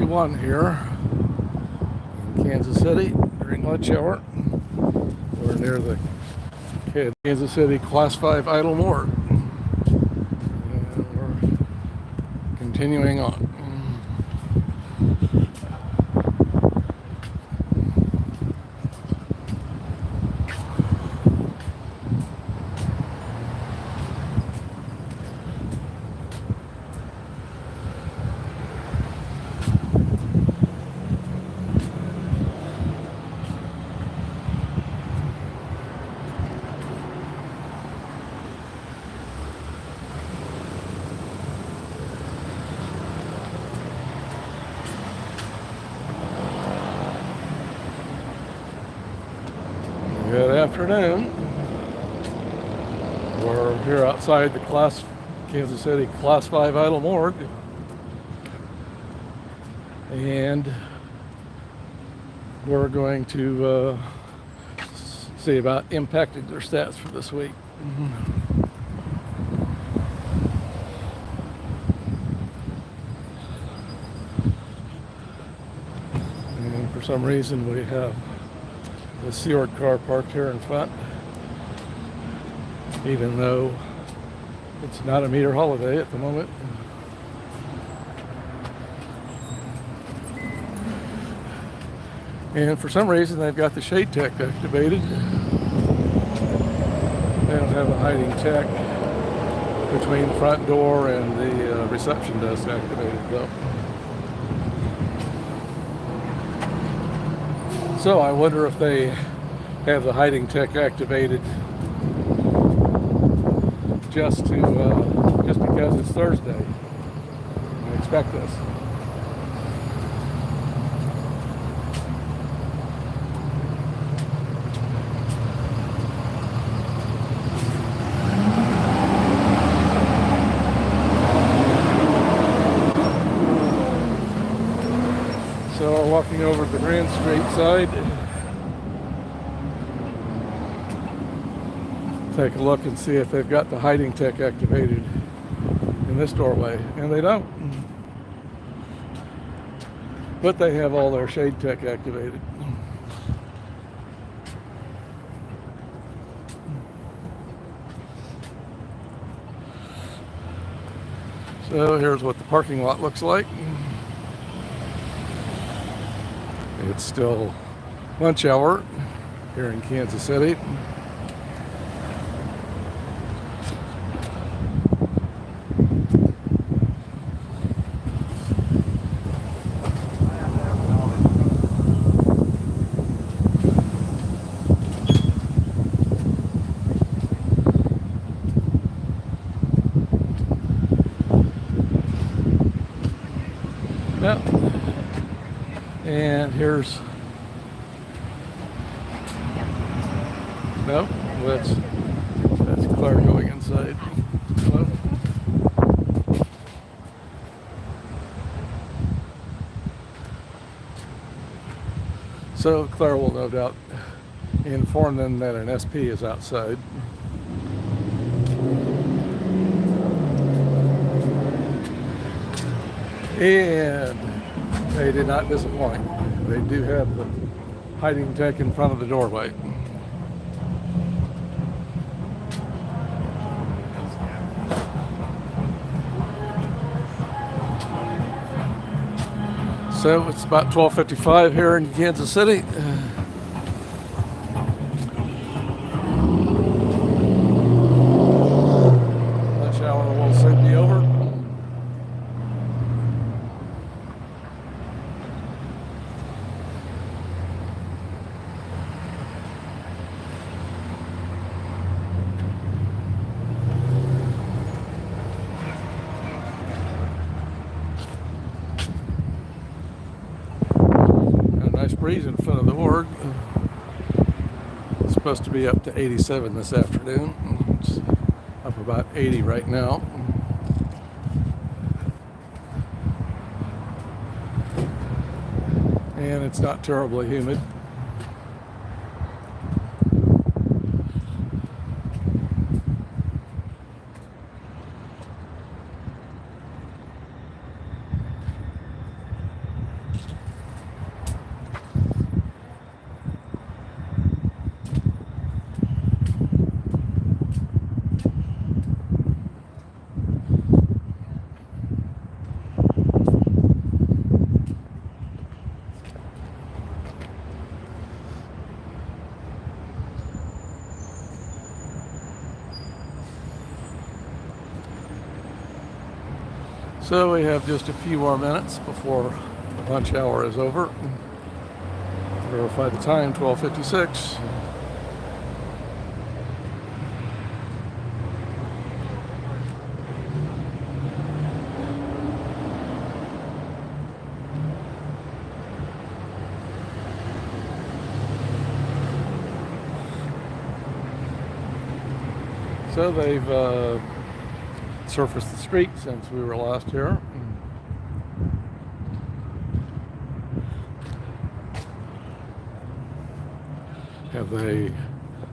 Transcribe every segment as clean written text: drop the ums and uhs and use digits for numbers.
12:51 here in Kansas City during lunch hour. We're near the Kansas City Class 5 idle moored. And we're continuing on. Good afternoon. We're here outside the Kansas City Class 5 idle morgue, and we're going to see about impacting their stats for this week. And for some reason we have the Seaward car parked here in front, even though it's not a meter holiday at the moment. And for some reason they've got the shade tech activated. They don't have a hiding tech between the front door and the reception desk activated though. So I wonder if they have the hiding tech activated just because it's Thursday. I expect this. So we're walking over to the Grand Street side. Take a look and see if they've got the hiding tech activated in this doorway. And they don't. But they have all their shade tech activated. So here's what the parking lot looks like. It's still lunch hour here in Kansas City. Yep. And here's, no, that's Claire going inside. Hello? So Claire will no doubt inform them that an SP is outside. And they did not disappoint. They do have the hiding tech in front of the doorway. So it's about 12:55 here in Kansas City. Lunch hour will soon be over. Nice breeze in front of the morgue. It's supposed to be up to 87 this afternoon. It's up about 80 right now. And it's not terribly humid. So we have just a few more minutes before the lunch hour is over. Verify the time, 12:56. So they've surfaced the street since we were last here.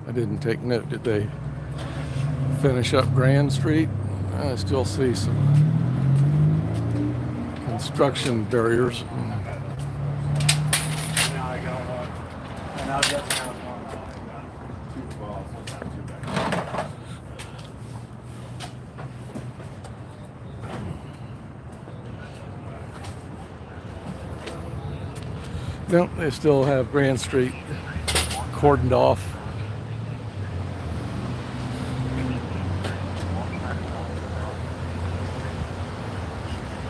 I didn't take note, did they finish up Grand Street? I still see some construction barriers. No, they still have Grand Street cordoned off.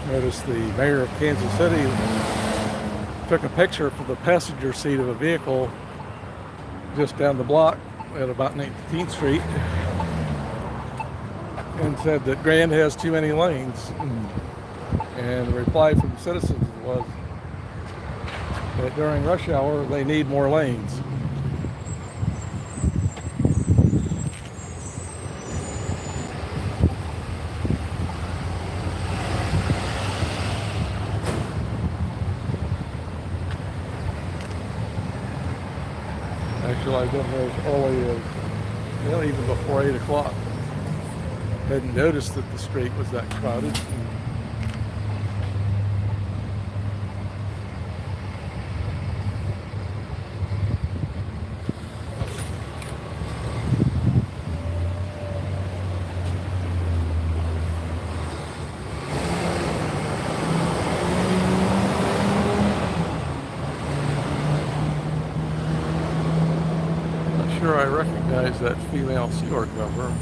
Notice the mayor of Kansas City took a picture from the passenger seat of a vehicle just down the block at about 19th Street and said that Grand has too many lanes. And the reply from citizens was that during rush hour they need more lanes. Actually, I've been there as early as, even before 8 o'clock. Hadn't noticed that the street was that crowded. Sure, I recognize that female Sea Org member.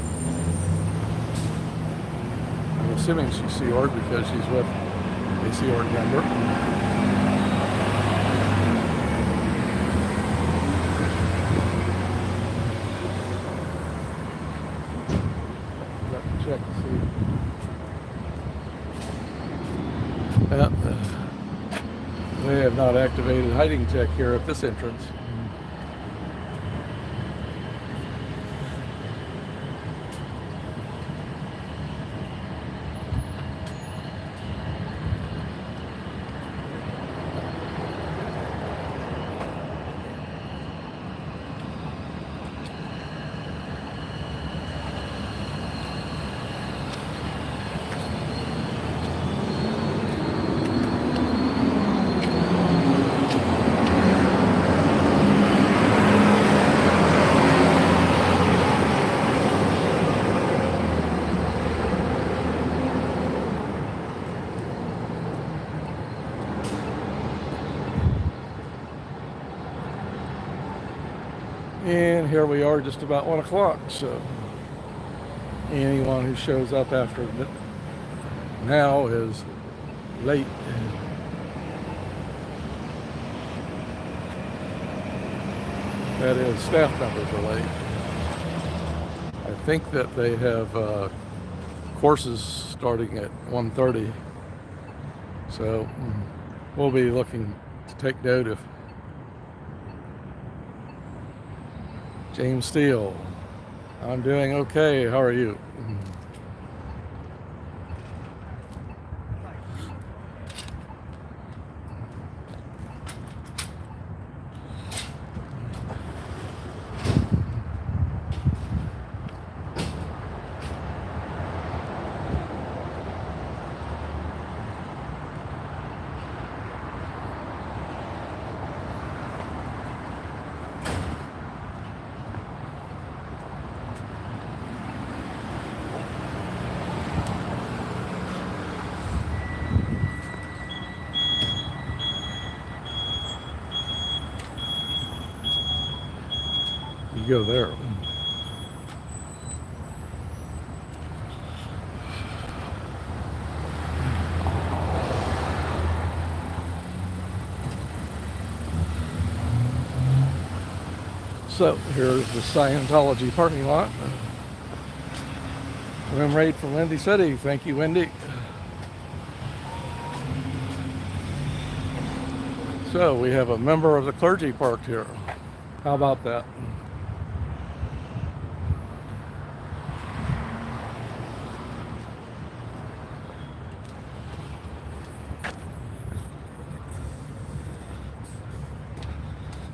I'm assuming she's Sea Org because she's with a Sea Org member. Let me check to see. They have not activated hiding check here at this entrance. And here we are just about 1 o'clock, so anyone who shows up after now is late. That is, staff members are late. I think that they have courses starting at 1:30, so we'll be looking to take note of James Steele. I'm doing okay. How are you? Go there. So here's the Scientology parking lot. Swim rate from Windy City. Thank you, Wendy. So we have a member of the clergy parked here. How about that?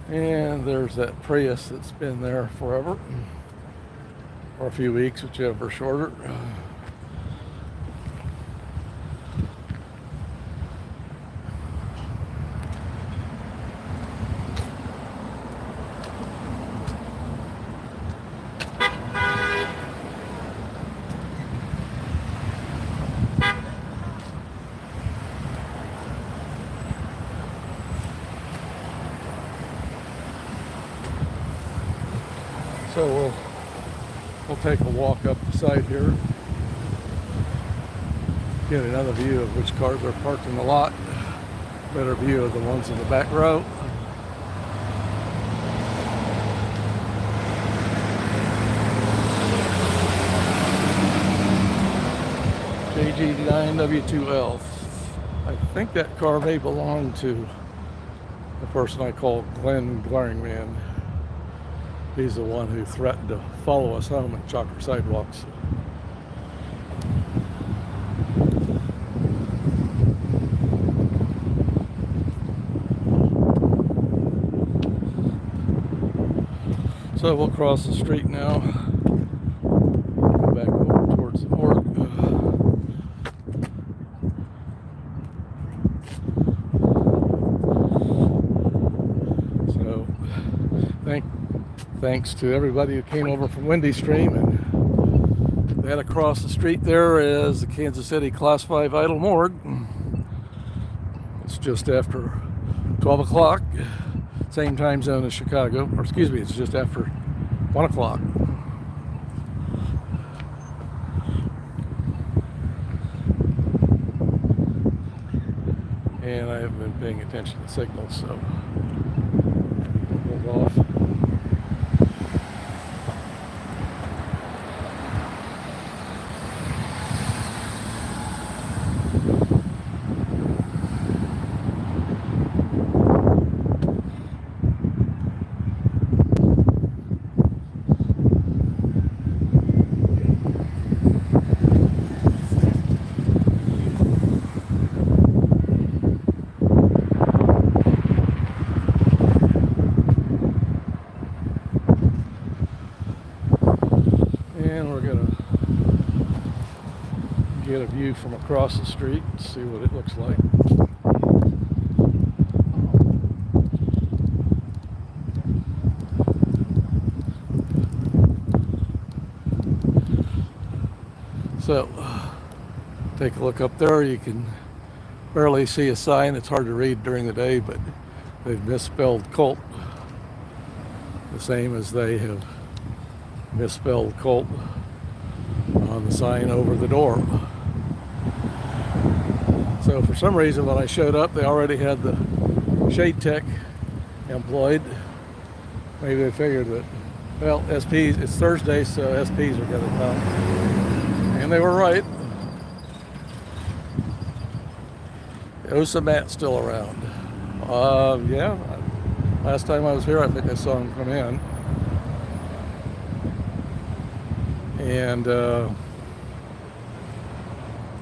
And there's that Prius that's been there forever, or a few weeks, whichever shorter. So we'll take a walk up the side here, get another view of which cars are parked in the lot, better view of the ones in the back row. JG9W2L. I think that car may belong to the person I call Glenn Glaringman. He's the one who threatened to follow us home and chalk our sidewalks. So we'll cross the street now. Go back over towards the port. So thanks to everybody who came over from Windy Stream, and that across the street there is the Kansas City Class 5 Idle Morgue. It's just after 12 o'clock, same time zone as Chicago, or excuse me, it's just after 1 o'clock. And I haven't been paying attention to signals, so hold off. And we're gonna get a view from across the street and see what it looks like. So take a look up there. You can barely see a sign. It's hard to read during the day, but they've misspelled cult, the same as they have misspelled cult on the sign over the door. So for some reason when I showed up, they already had the shade tech employed. Maybe they figured that, well, SPs, it's Thursday, so SPs are gonna come. And they were right. Osa Matt's still around. Yeah, last time I was here, I think I saw him come in. And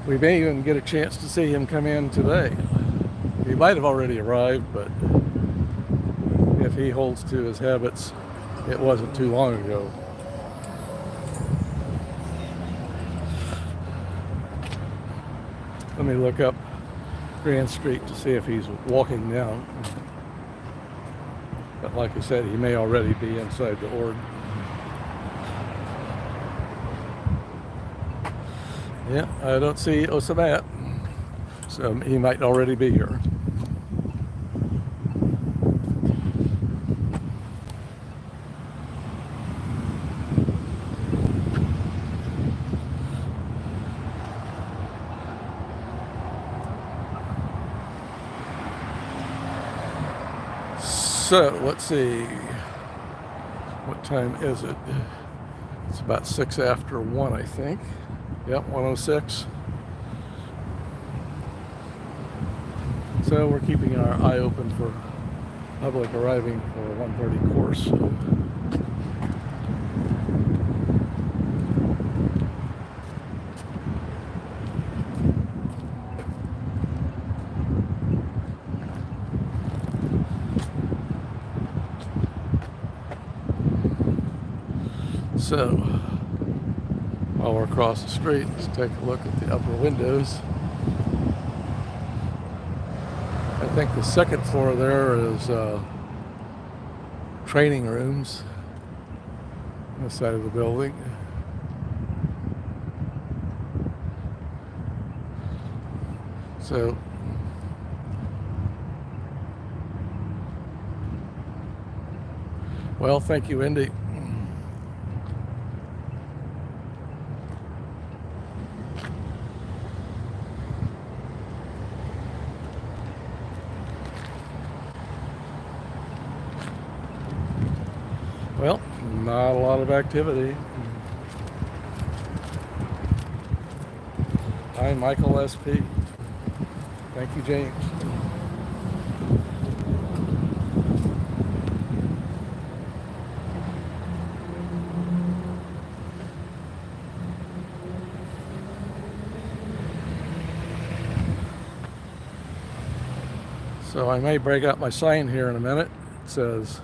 we may even get a chance to see him come in today. He might have already arrived, but if he holds to his habits, it wasn't too long ago. Let me look up Grand Street to see if he's walking down. But like I said, he may already be inside the org. Yeah, I don't see Osamat, so he might already be here. So let's see. What time is it? It's about 6 after 1, I think. Yep, 1:06. So we're keeping our eye open for public arriving for a 1:30 course. So, while we're across the street, let's take a look at the upper windows. I think the second floor there is training rooms on the side of the building. So, well, thank you, Indy. Well, not a lot of activity. I'm Michael SP. Thank you, James. So I may break out my sign here in a minute. It says,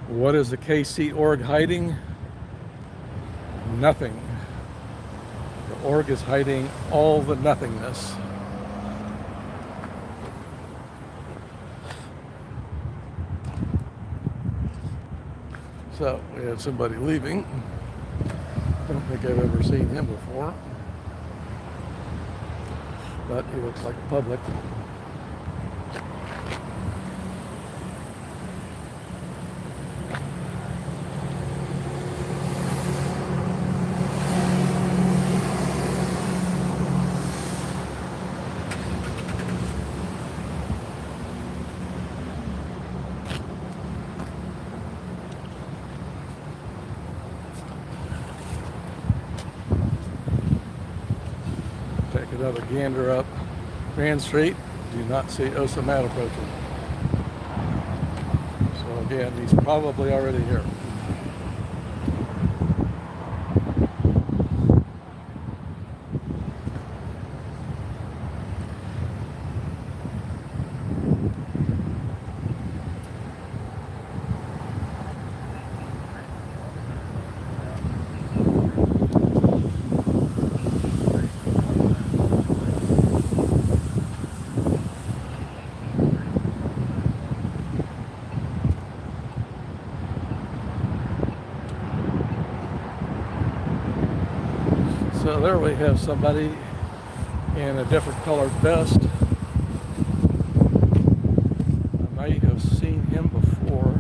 "What is the KC org hiding? Nothing. The org is hiding all the nothingness." So we had somebody leaving. I don't think I've ever seen him before, but he looks like a public. Take another gander up Grand Street. Do not see Osamat approaching. So again, he's probably already here. So there we have somebody in a different colored vest. I might have seen him before.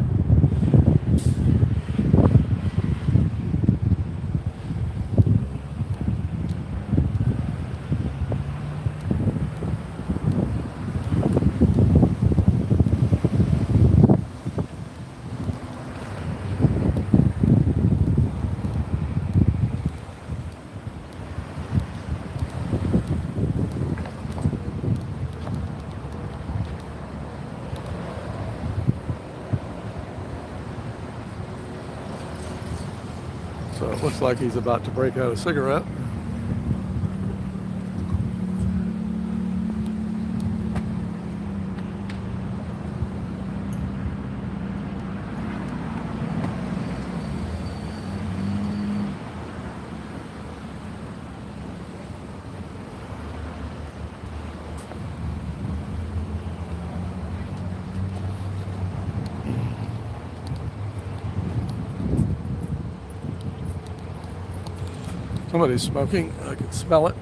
So it looks like he's about to break out a cigarette. Somebody's smoking. I can smell it.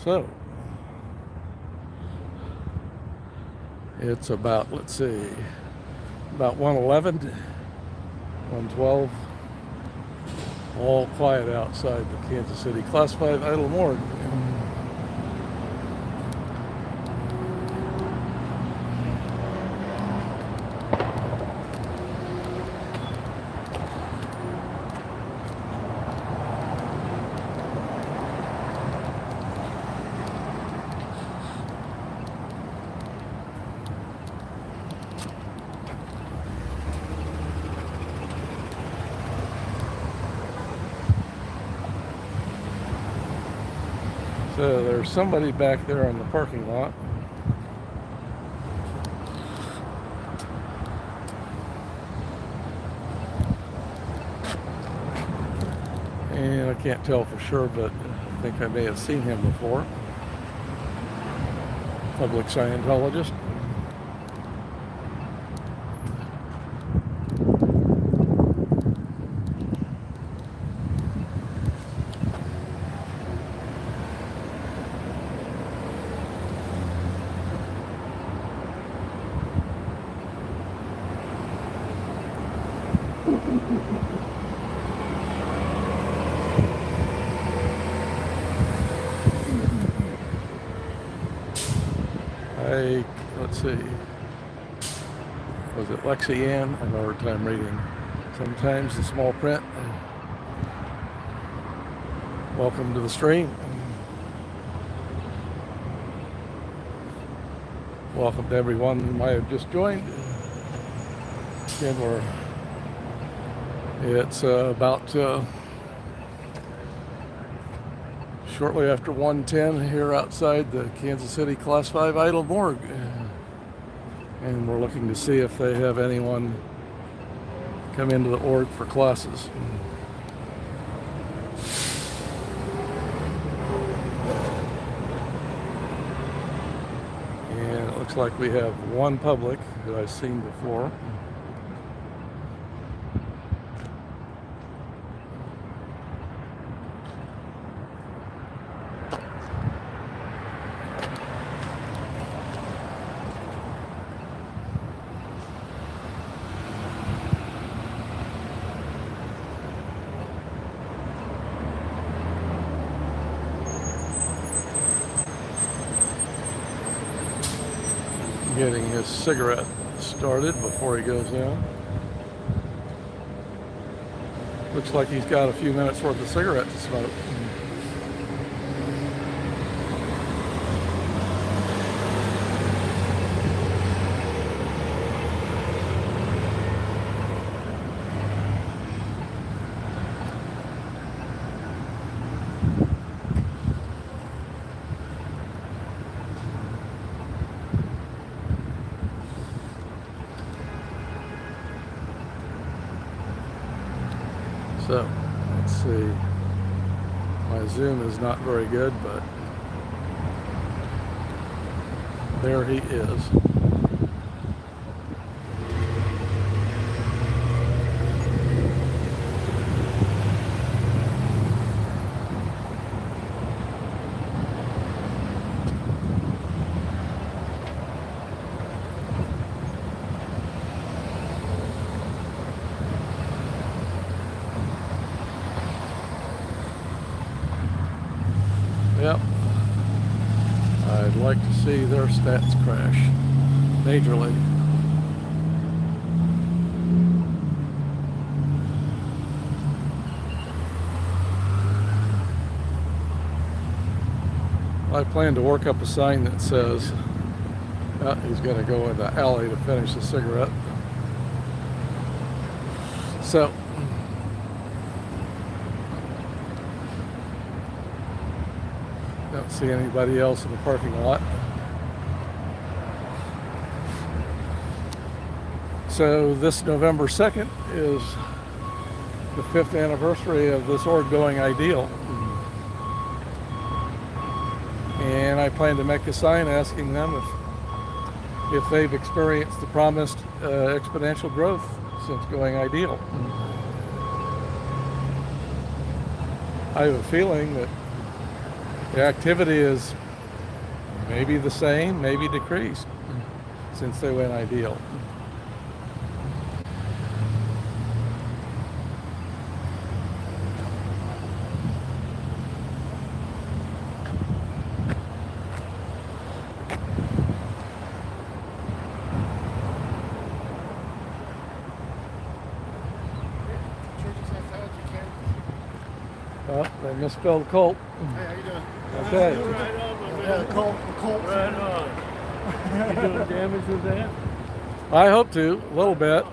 So, It's about, let's see, about 1:11, 1:12. All quiet outside the Kansas City Class 5 idle morgue. So there's somebody back there in the parking lot. And I can't tell for sure, but I think I may have seen him before. Public Scientologist. Let's see, was it Lexi Ann? I have a hard time reading sometimes the small print. Welcome to the stream. Welcome to everyone who might have just joined. Again, it's about shortly after 1:10 here outside the Kansas City Class 5 idle morgue. And we're looking to see if they have anyone come into the org for classes. And it looks like we have one public that I've seen before. Getting his cigarette started before he goes in. Looks like he's got a few minutes worth of cigarette to smoke. So, let's see. My Zoom is not very good, but there he is. Yep. I'd like to see their stats crash majorly. I plan to work up a sign that says he's going to go in the alley to finish the cigarette. So don't see anybody else in the parking lot. So this November 2nd is the 5th anniversary of this org going ideal. And I plan to make a sign asking them if they've experienced the promised exponential growth since going ideal. I have a feeling that the activity is maybe the same, maybe decreased. since they went ideal. Oh, they misspelled Colt. Hey, how you doing? Okay. Right on, yeah, Colt. Right on. You doing damage with that? I hope to, a little bit.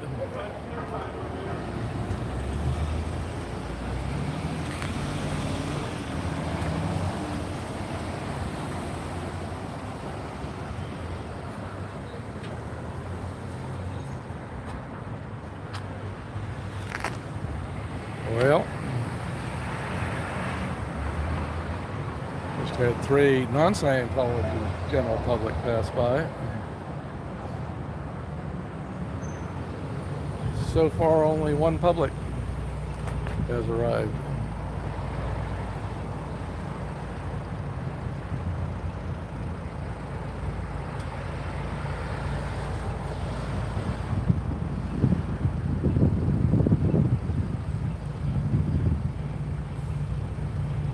Well, just had 3 non-Scientology general public pass by. So far, only 1 public has arrived.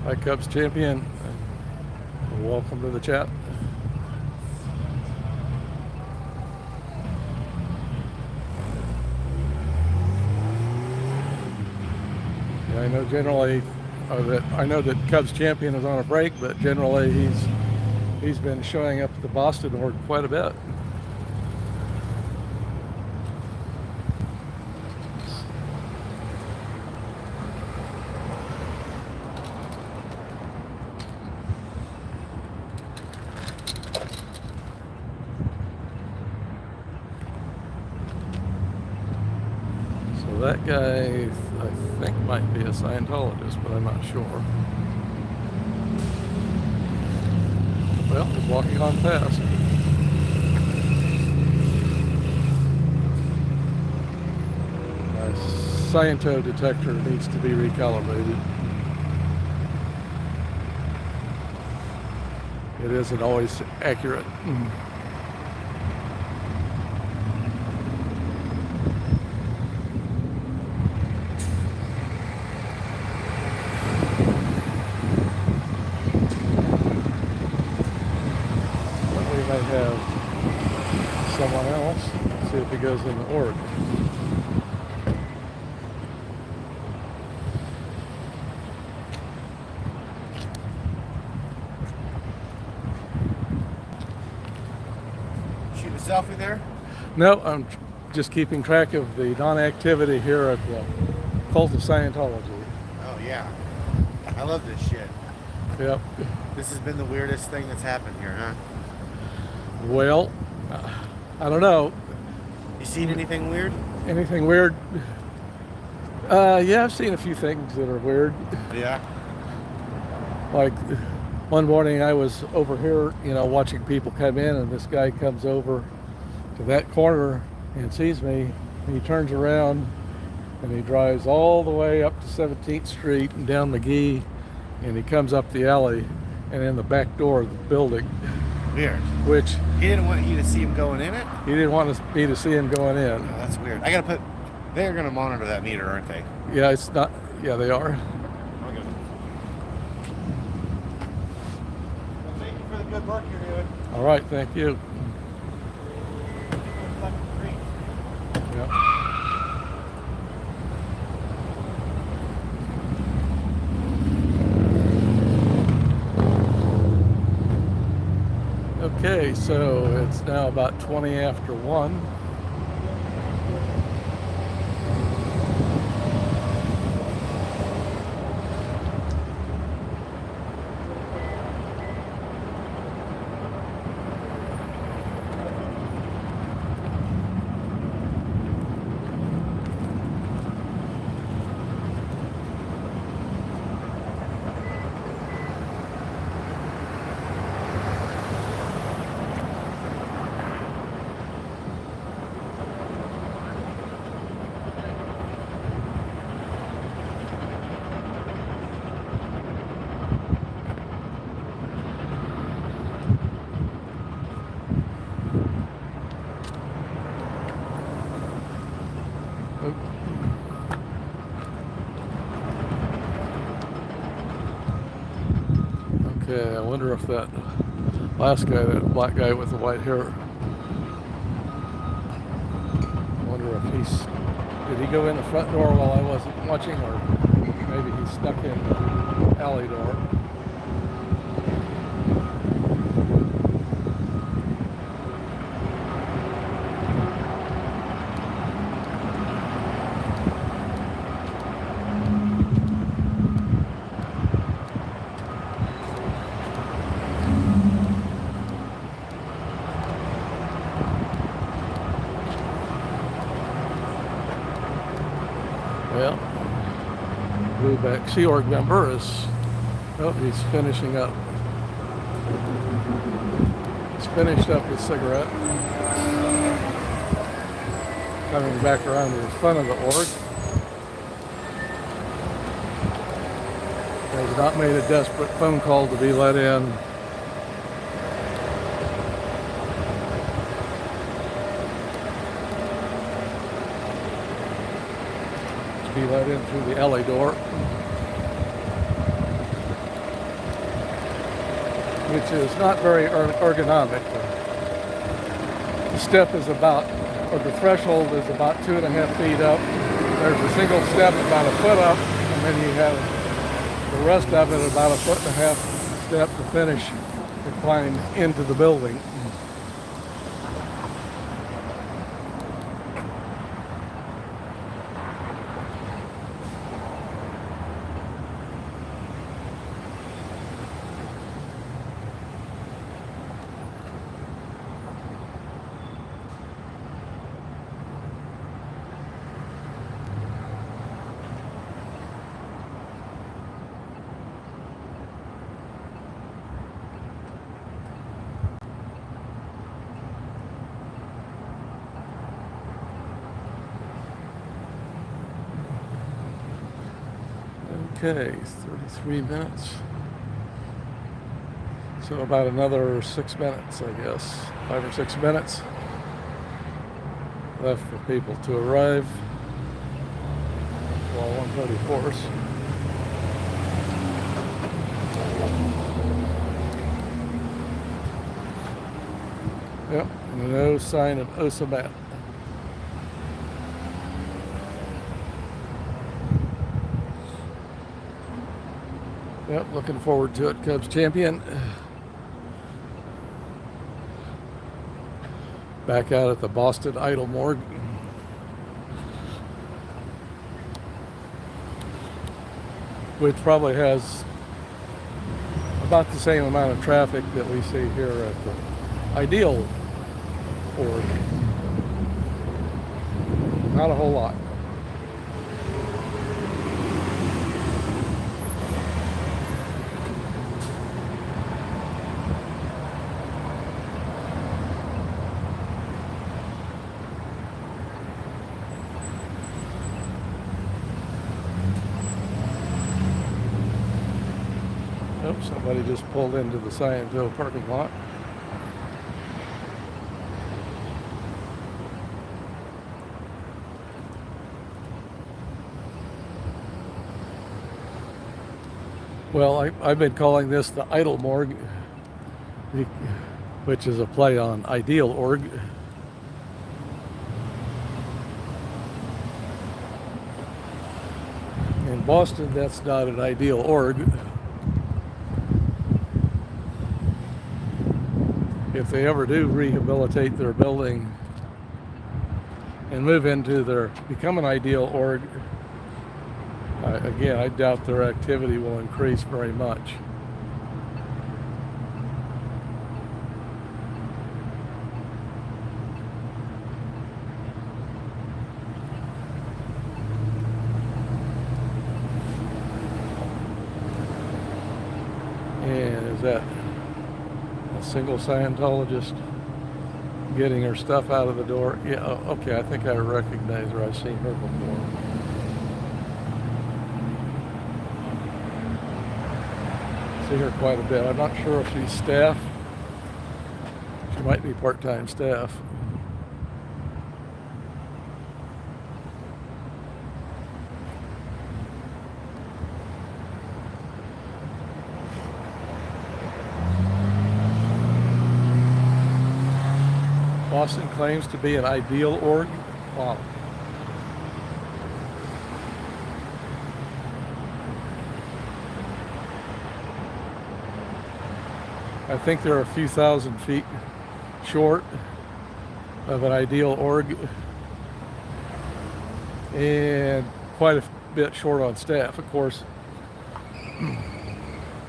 Hi, Cubs champion. Welcome to the chat. Yeah, I know generally, I know that Cubs champion is on a break, but generally he's been showing up at the Boston Org quite a bit. So that guy, I think, might be a Scientologist, but I'm not sure. Well, he's walking on past. My Sciento detector needs to be recalibrated. It isn't always accurate. Might have someone else. Let's see if he goes in the org. Shoot a selfie there? No, I'm just keeping track of the non-activity here at the Cult of Scientology. Oh yeah. I love this shit. Yep. This has been the weirdest thing that's happened here, huh? Well, I don't know. You seen anything weird? Anything weird? Yeah, I've seen a few things that are weird. Yeah. Like one morning I was over here, watching people come in, and this guy comes over to that corner and sees me. And he turns around and he drives all the way up to 17th Street and down McGee, and he comes up the alley and in the back door of the building. Weird. Which he didn't want you to see him going in it? He didn't want me to see him going in. Oh, that's weird. They're gonna monitor that meter, aren't they? Yeah, it's not. Yeah, they are. Okay. Well, thank you for the good work you're doing. All right, thank you. Yeah. Okay, so it's now about 20 after 1. wonder if that last guy, that black guy with the white hair, I wonder if did he go in the front door while I wasn't watching, or maybe he stuck in the alley door. Well, Blueback Sea Org member is, oh, he's finishing up. He's finished up his cigarette. Coming back around to the front of the org. Has not made a desperate phone call to be let in. Be let in through the alley door, which is not very ergonomic. The step is about, or the threshold is about 2.5 feet up. There's a single step about 1 foot up, and then you have the rest of it about 1.5 foot step to finish the climb into the building. Okay, 33 minutes. So about another 6 minutes, I guess. 5 or 6 minutes left for people to arrive. Well, 134s. Yep, no sign of Osamat. Yep, looking forward to it, Cubs champion. Back out at the Boston Idle Morgue. Which probably has about the same amount of traffic that we see here at the Ideal Org. Not a whole lot. Oh, somebody just pulled into the Scientoville parking lot. Well, I've been calling this the Idle Morgue, which is a play on Ideal Org. In Boston, that's not an Ideal Org. If they ever do rehabilitate their building and move into become an Ideal Org, again, I doubt their activity will increase very much. And is that a single Scientologist getting her stuff out of the door? Yeah, okay, I think I recognize her. I've seen her before. See her quite a bit. I'm not sure if she's staff. She might be part-time staff. Austin claims to be an ideal org. Wow. I think they're a few thousand feet short of an ideal org and quite a bit short on staff. Of course,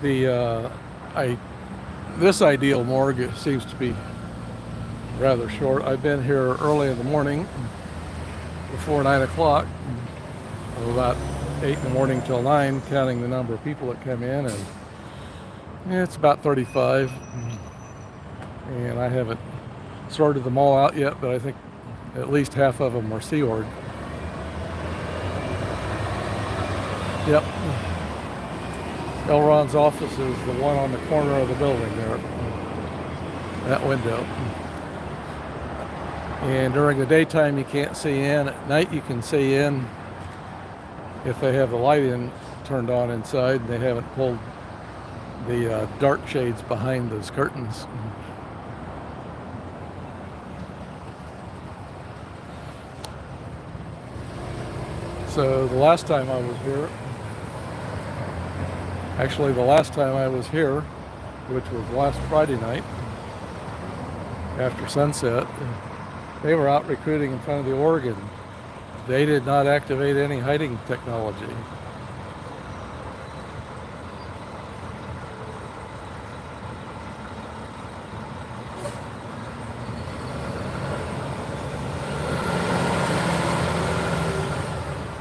this ideal morgue seems to be rather short. I've been here early in the morning before 9 o'clock, about 8 in the morning till 9, counting the number of people that come in, and it's about 35, and I haven't sorted them all out yet, but I think at least half of them are Sea Org. Yep. Elron's office is the one on the corner of the building there, that window. And during the daytime you can't see in. At night you can see in if they have the light turned on inside and they haven't pulled the dark shades behind those curtains. So the last time I was here, which was last Friday night after sunset, they were out recruiting in front of the org, and they did not activate any hiding technology.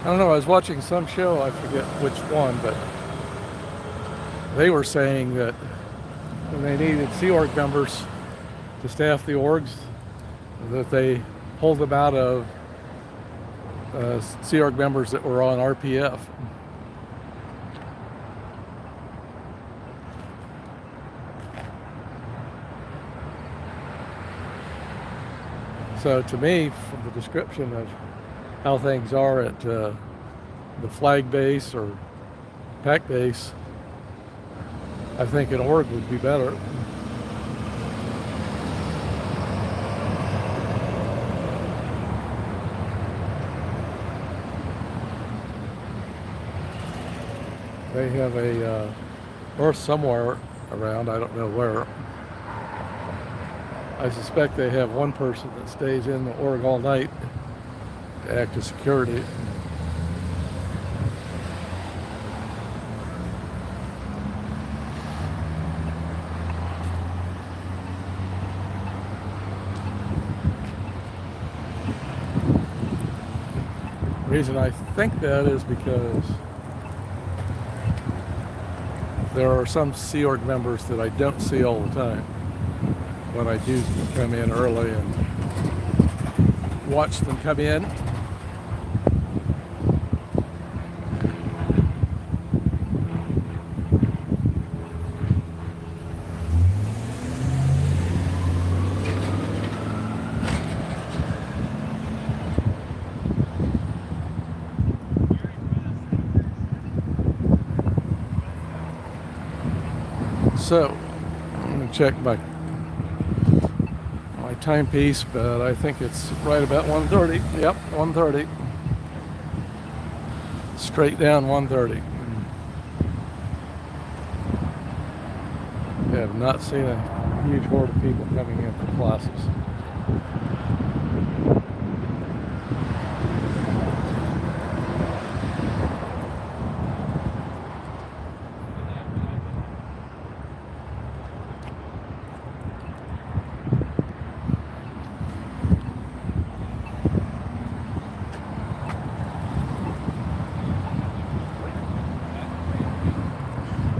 I don't know, I was watching some show, I forget which one, but they were saying that when they needed Sea Org members to staff the orgs, that they pulled them out of Sea Org members that were on RPF. So to me, from the description of how things are at the flag base or pack base, I think an org would be better. They have a berth somewhere around, I don't know where. I suspect they have one person that stays in the org all night to act as security. The reason I think that is because there are some Sea Org members that I don't see all the time. When I do come in early and watch them come in, so I'm going to check my timepiece, but I think it's right about 1:30. Yep, 1:30. Straight down 1:30. I have not seen a huge horde of people coming in for classes.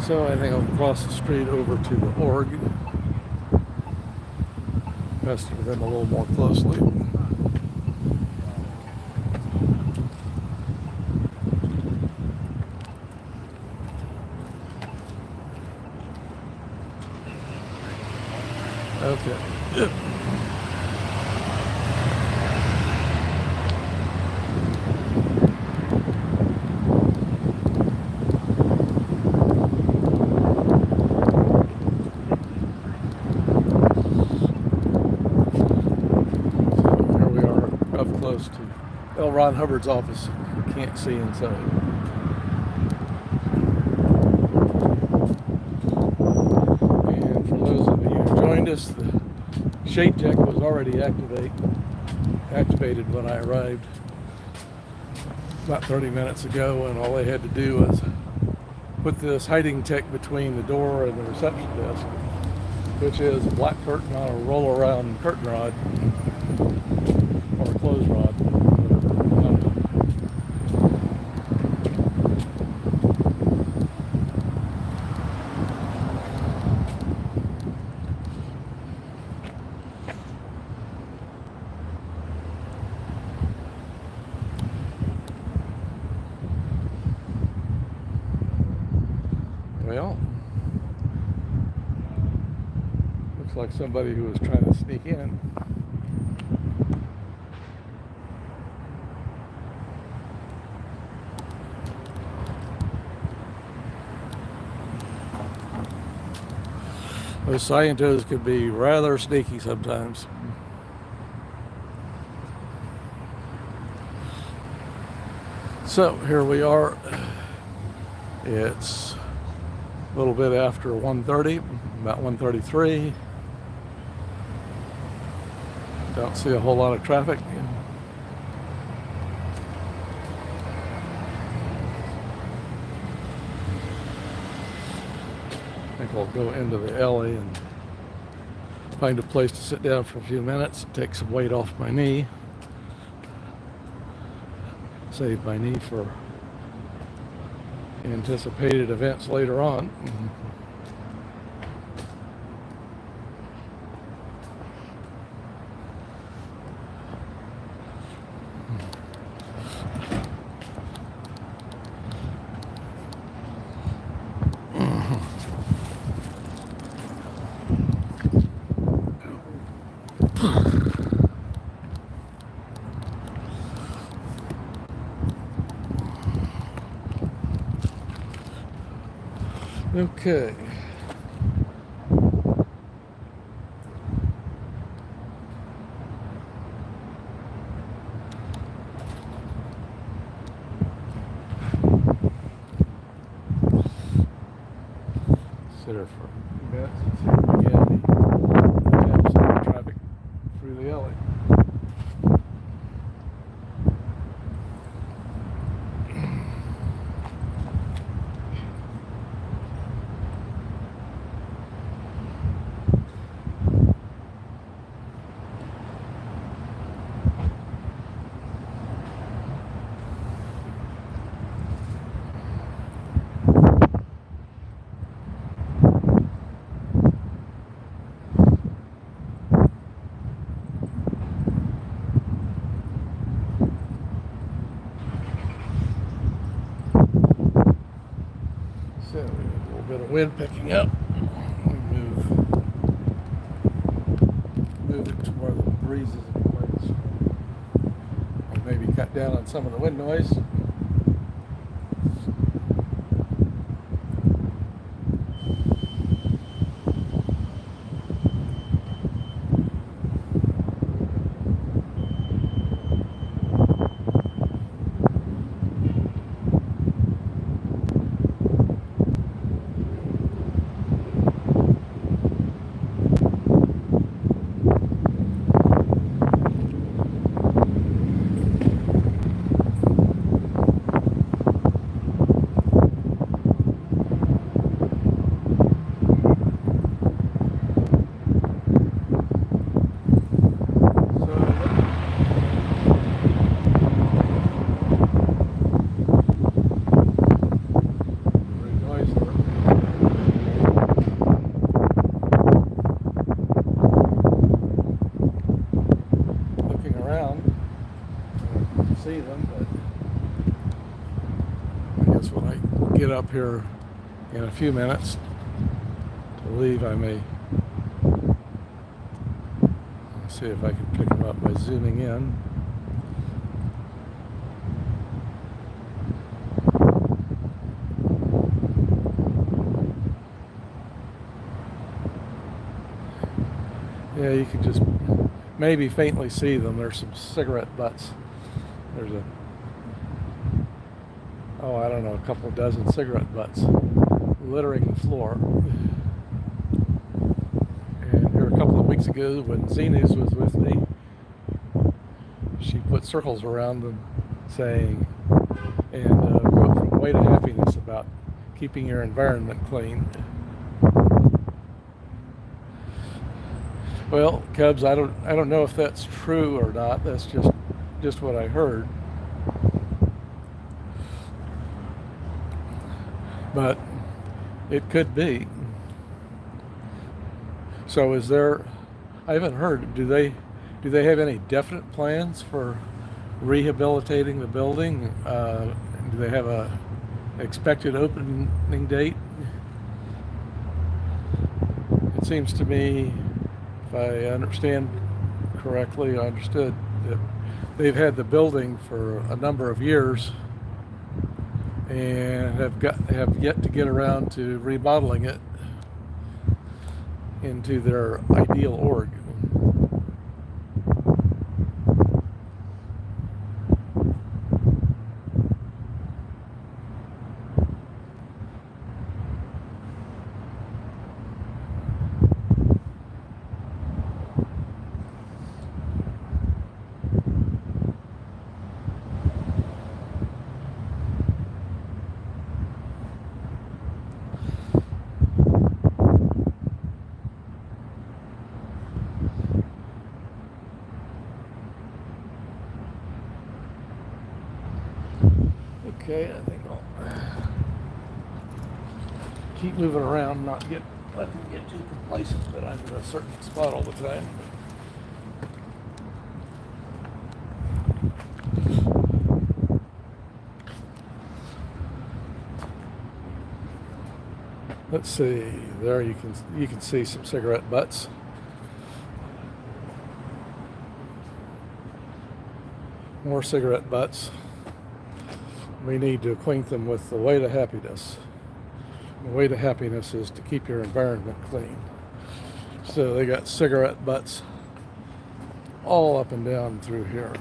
So I think I'll cross the street over to the org, pester them a little more closely. Okay. L. Ron Hubbard's office. You can't see inside. And for those of you who joined us, the shade jacket was already activated when I arrived about 30 minutes ago, and all they had to do was put this hiding tech between the door and the reception desk, which is a black curtain on a roll-around curtain rod or a clothes rod. Well, looks like somebody who was trying to sneak in. Those scientists could be rather sneaky sometimes. So here we are. It's a little bit after 1:30, about 1:33. Don't see a whole lot of traffic. I think I'll go into the alley and find a place to sit down for a few minutes, take some weight off my knee, save my knee for anticipated events later on. Okay. Sit there for a few minutes and see if we get any attempts at traffic through the alley. So we have a little bit of wind picking up. We move it to where the breeze is in place. And maybe cut down on some of the wind noise. See them, but I guess when I get up here in a few minutes to leave, I may see if I can pick them up by zooming in. Yeah, you can just maybe faintly see them. There's some cigarette butts There's I don't know, a couple dozen cigarette butts littering the floor. And here a couple of weeks ago when Zenas was with me, she put circles around them saying, and quote from Way to Happiness about keeping your environment clean. Well, Cubs, I don't know if that's true or not. That's just what I heard. But it could be. So I haven't heard, do they have any definite plans for rehabilitating the building? Do they have a expected opening date? It seems to me, if I understood that they've had the building for a number of years and have yet to get around to remodeling it into their ideal org. Okay, I think I'll keep moving around, not let them get too complacent that I'm in a certain spot all the time. Let's see. There you can see some cigarette butts. More cigarette butts. We need to acquaint them with the way to happiness. The way to happiness is to keep your environment clean. So they got cigarette butts all up and down through here.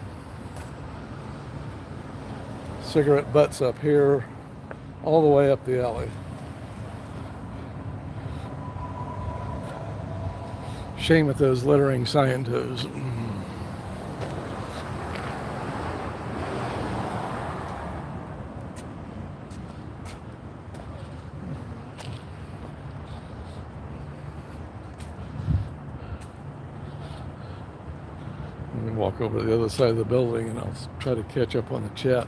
Cigarette butts up here, all the way up the alley. Shame at those littering scientos. Walk over to the other side of the building and I'll try to catch up on the chat.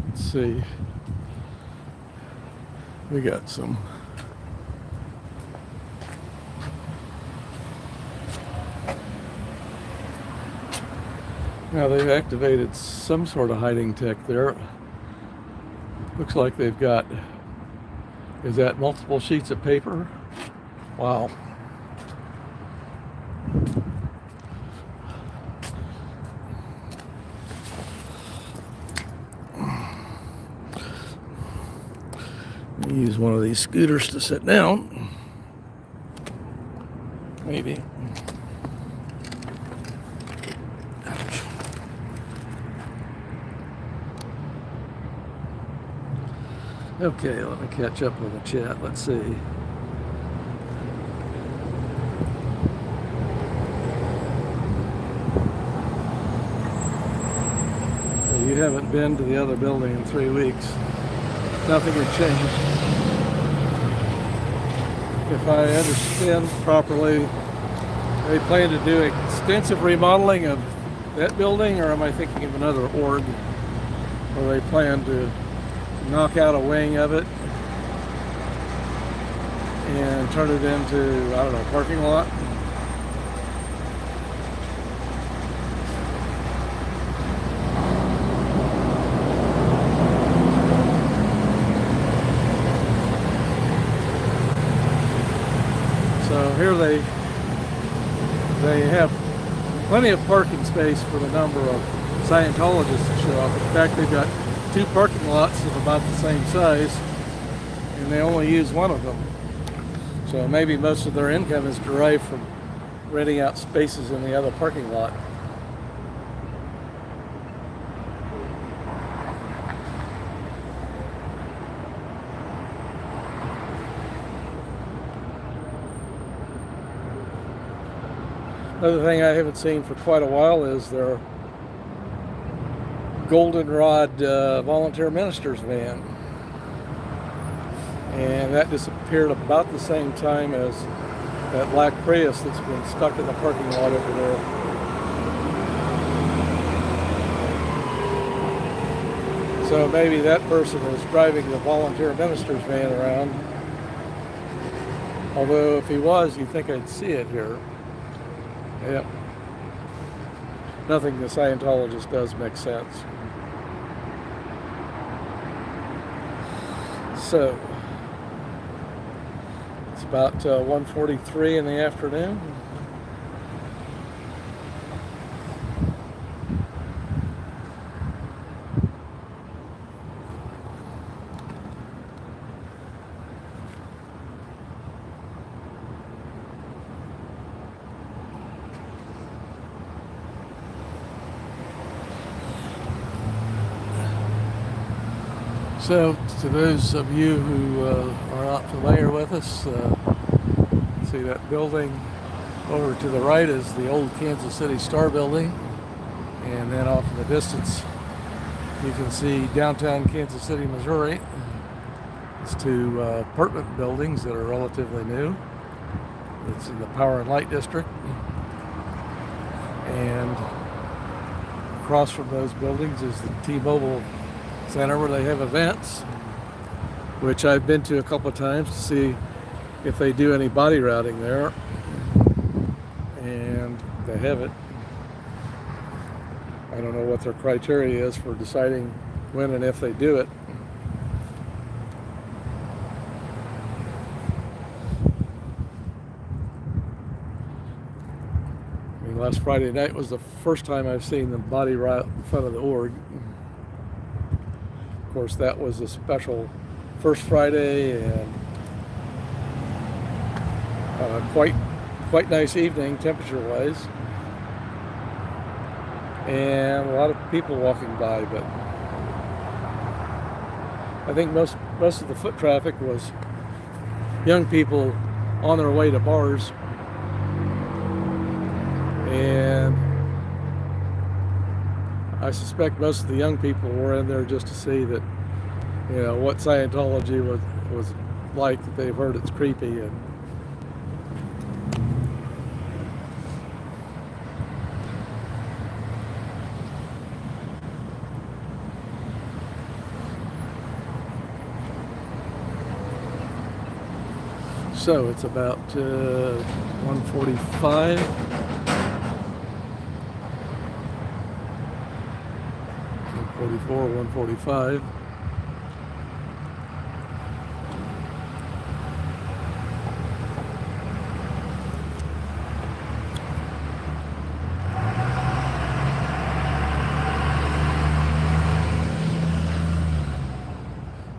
Let's see. We got some now they've activated some sort of hiding tech there. Looks like they've got, is that multiple sheets of paper? Wow. Use one of these scooters to sit down. Maybe. Ouch. Okay, let me catch up with the chat. Let's see. You haven't been to the other building in 3 weeks. Nothing had changed. If I understand properly, they plan to do extensive remodeling of that building, or am I thinking of another org where they plan to knock out a wing of it and turn it into, I don't know, parking lot? here they have plenty of parking space for the number of Scientologists that show up. In fact, they've got 2 parking lots of about the same size, and they only use one of them. So maybe most of their income is derived from renting out spaces in the other parking lot. Another thing I haven't seen for quite a while is their goldenrod volunteer ministers van. And that disappeared about the same time as that black Prius that's been stuck in the parking lot over there. So maybe that person is driving the volunteer minister's van around. Although if he was, you'd think I'd see it here. Yep. Nothing the Scientologist does makes sense. So, it's about 1:43 in the afternoon. So, to those of you who are not familiar with us, see that building over to the right is the old Kansas City Star building, and then off in the distance you can see downtown Kansas City, Missouri. It's 2 apartment buildings that are relatively new. It's in the Power and Light District, and across from those buildings is the T-Mobile Center where they have events, which I've been to a couple of times to see if they do any body routing there, and they haven't. I don't know what their criteria is for deciding when and if they do it. I mean, last Friday night was the first time I've seen them body route in front of the org. Of course, that was a special First Friday, and quite nice evening temperature-wise, and a lot of people walking by. But I think most of the foot traffic was young people on their way to bars, and I suspect most of the young people were in there just to see that, you know, what Scientology was like, that they've heard it's creepy. And so it's about 1:45. 1:45.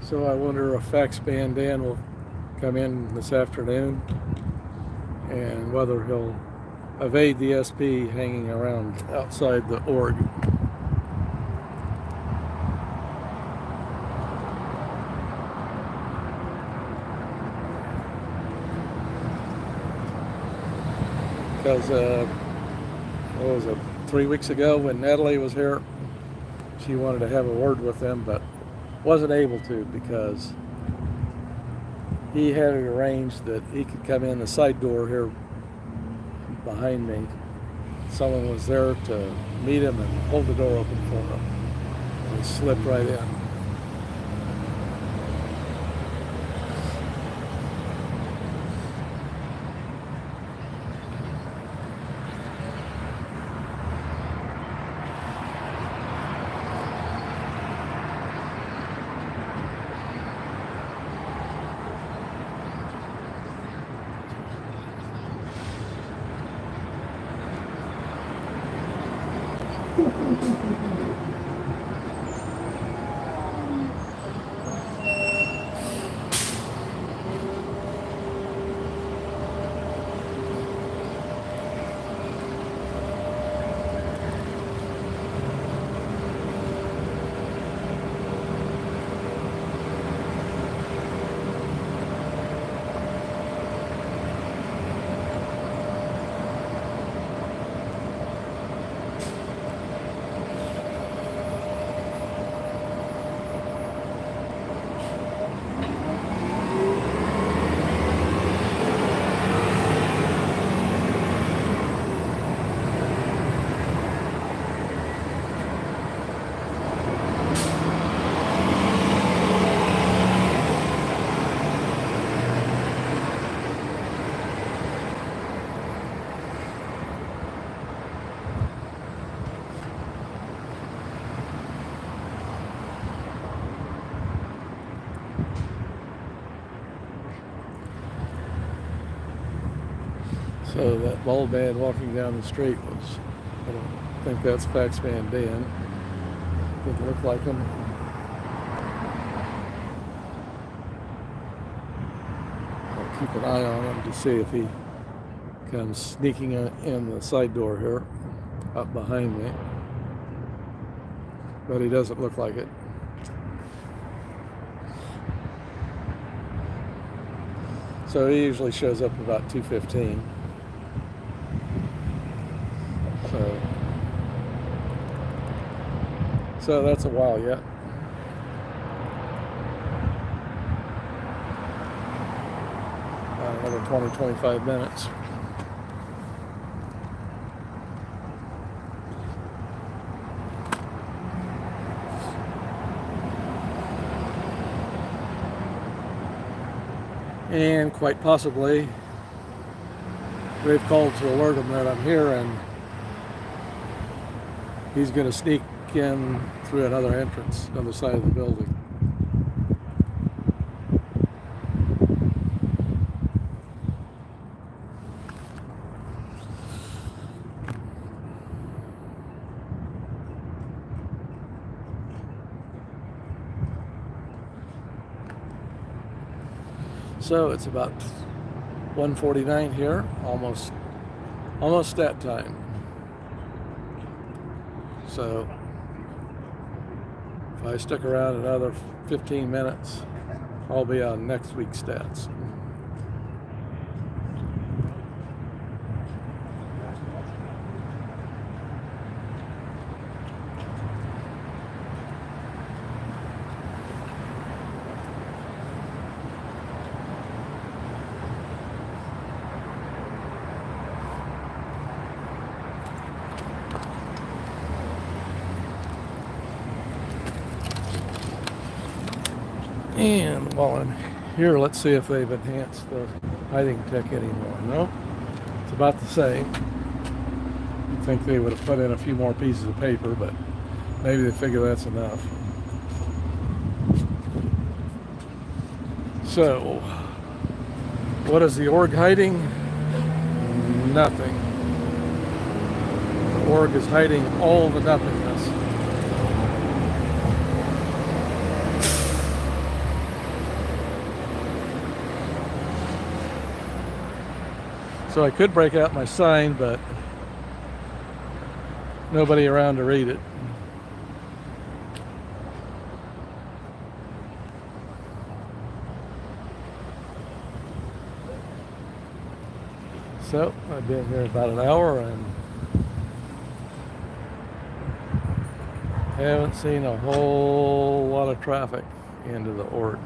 So I wonder if Fax Man Dan will come in this afternoon, and whether he'll evade the SP hanging around outside the org. Because, what was it, 3 weeks ago when Natalie was here, she wanted to have a word with him, but wasn't able to because he had it arranged that he could come in the side door here behind me. Someone was there to meet him and hold the door open for him. And he slipped right in. So that bald man walking down the street was, I don't think that's Faxman Dan. Didn't look like him. I'll keep an eye on him to see if he comes sneaking in the side door here, up behind me. But he doesn't look like it. So he usually shows up about 2:15. So that's a while yet. Another 20-25 minutes. And quite possibly they've called to alert him that I'm here, and he's going to sneak in through another entrance on the side of the building. So it's about 1:49 here, almost that time. So if I stick around another 15 minutes, I'll be on next week's stats. And while I'm here, let's see if they've enhanced the hiding tech anymore. No, it's about the same. I think they would have put in a few more pieces of paper, but maybe they figure that's enough. So, what is the org hiding? Nothing. The org is hiding all the nothingness. So I could break out my sign, but nobody around to read it. So I've been here about an hour and haven't seen a whole lot of traffic into the org.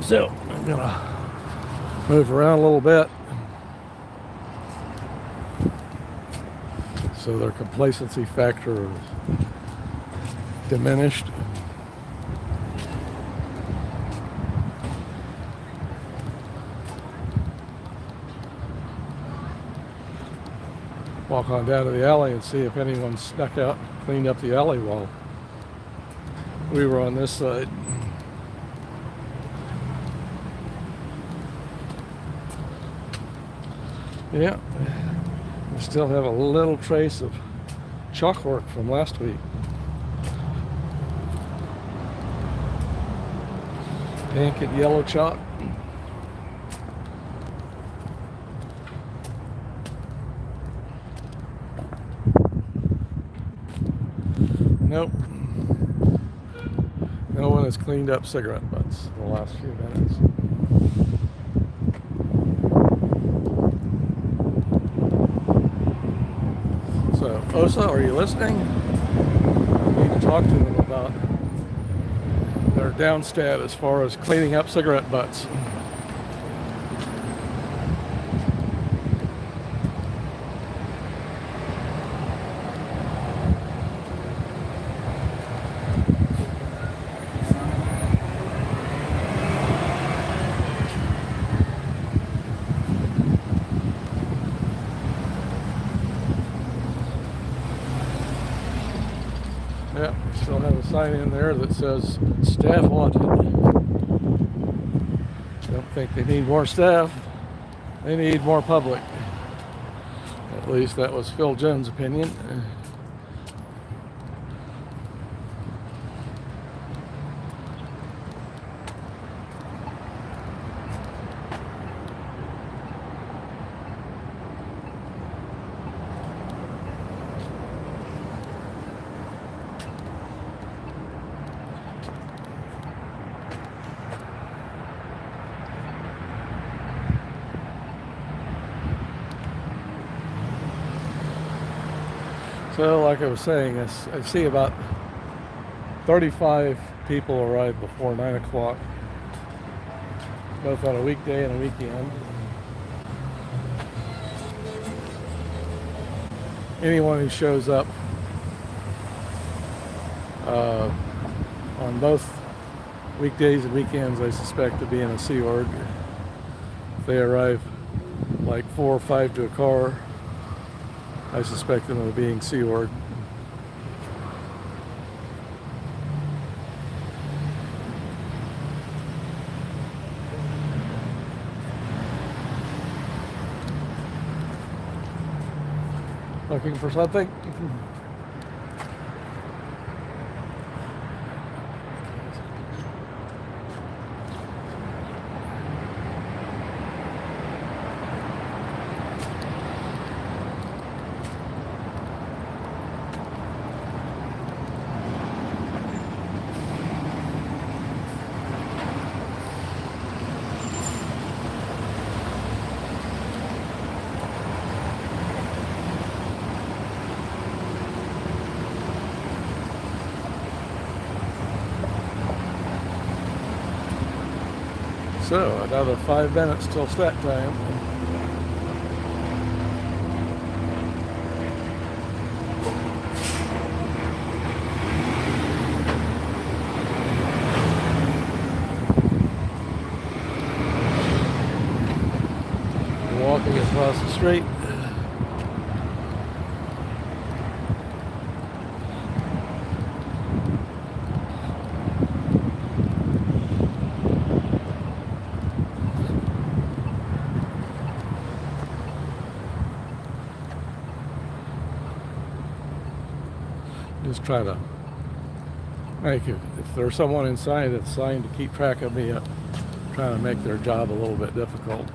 So I'm gonna move around a little bit so their complacency factor is diminished. Walk on down to the alley and see if anyone snuck out and cleaned up the alley while we were on this side. Yeah, we still have a little trace of chalk work from last week. Pink and yellow chalk. Nope. No one has cleaned up cigarette butts in the last few minutes. So, OSA, are you listening? I need to talk to them about their downstat as far as cleaning up cigarette butts. still have a sign in there that says staff wanted. Don't think they need more staff. They need more public. At least that was Phil Jones' opinion. So, like I was saying, I see about 35 people arrive before 9 o'clock, both on a weekday and a weekend. Anyone who shows up on both weekdays and weekends, I suspect to be in a Sea Org. If they arrive like 4 or 5 to a car, I suspect them of being Sea Org. Looking for something? So, another 5 minutes till start time. Walking across the street. Just try to make it, if there's someone inside that's signed to keep track of me, trying to make their job a little bit difficult.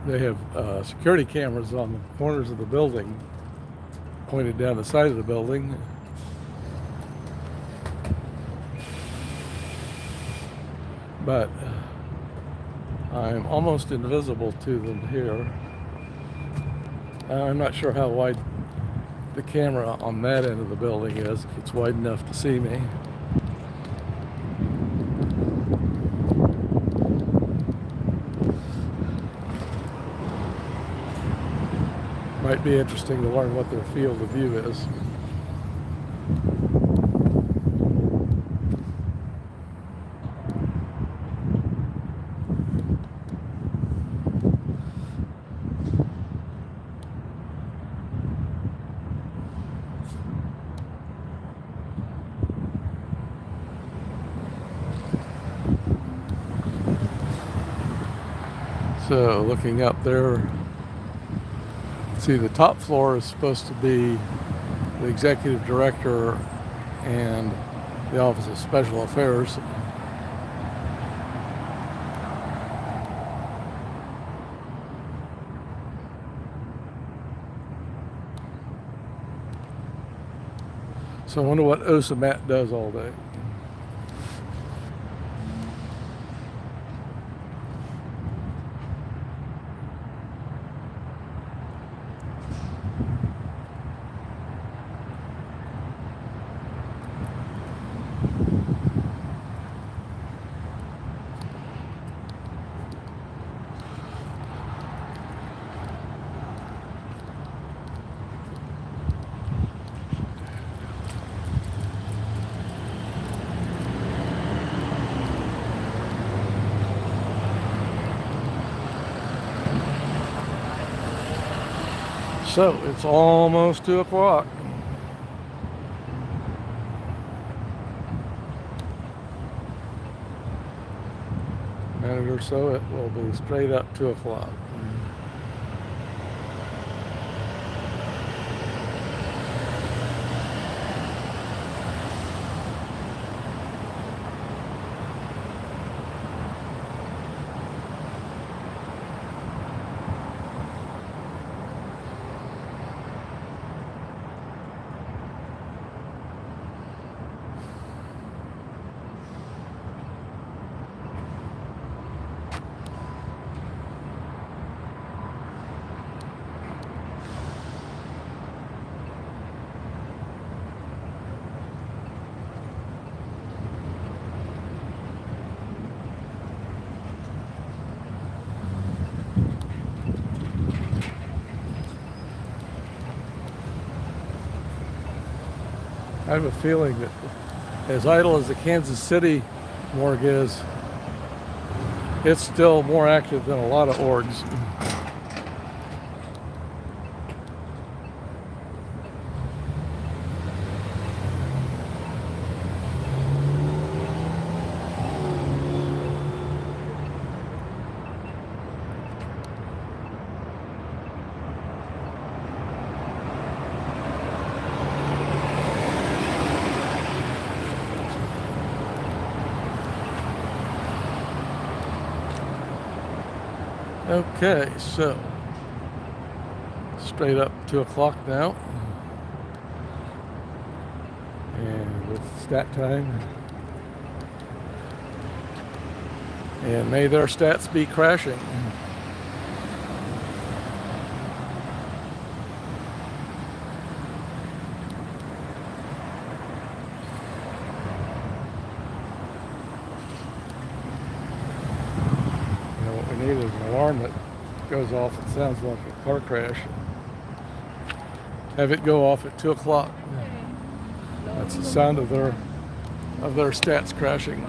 They have security cameras on the corners of the building, pointed down the side of the building. But I'm almost invisible to them here. I'm not sure how wide the camera on that end of the building is, if it's wide enough to see me. Might be interesting to learn what their field of view is. So looking up there, see the top floor is supposed to be the executive director and the Office of Special Affairs. So I wonder what OSAMAT does all day. So it's almost 2 o'clock. Minute or so, it will be straight up 2 o'clock. I have a feeling that as idle as the Kansas City morgue is, it's still more active than a lot of orgs. Okay, so straight up 2 o'clock now, and with stat time, and may their stats be crashing. We need an alarm that goes off. It sounds like a car crash. Have it go off at 2 o'clock. That's the sound of their stats crashing.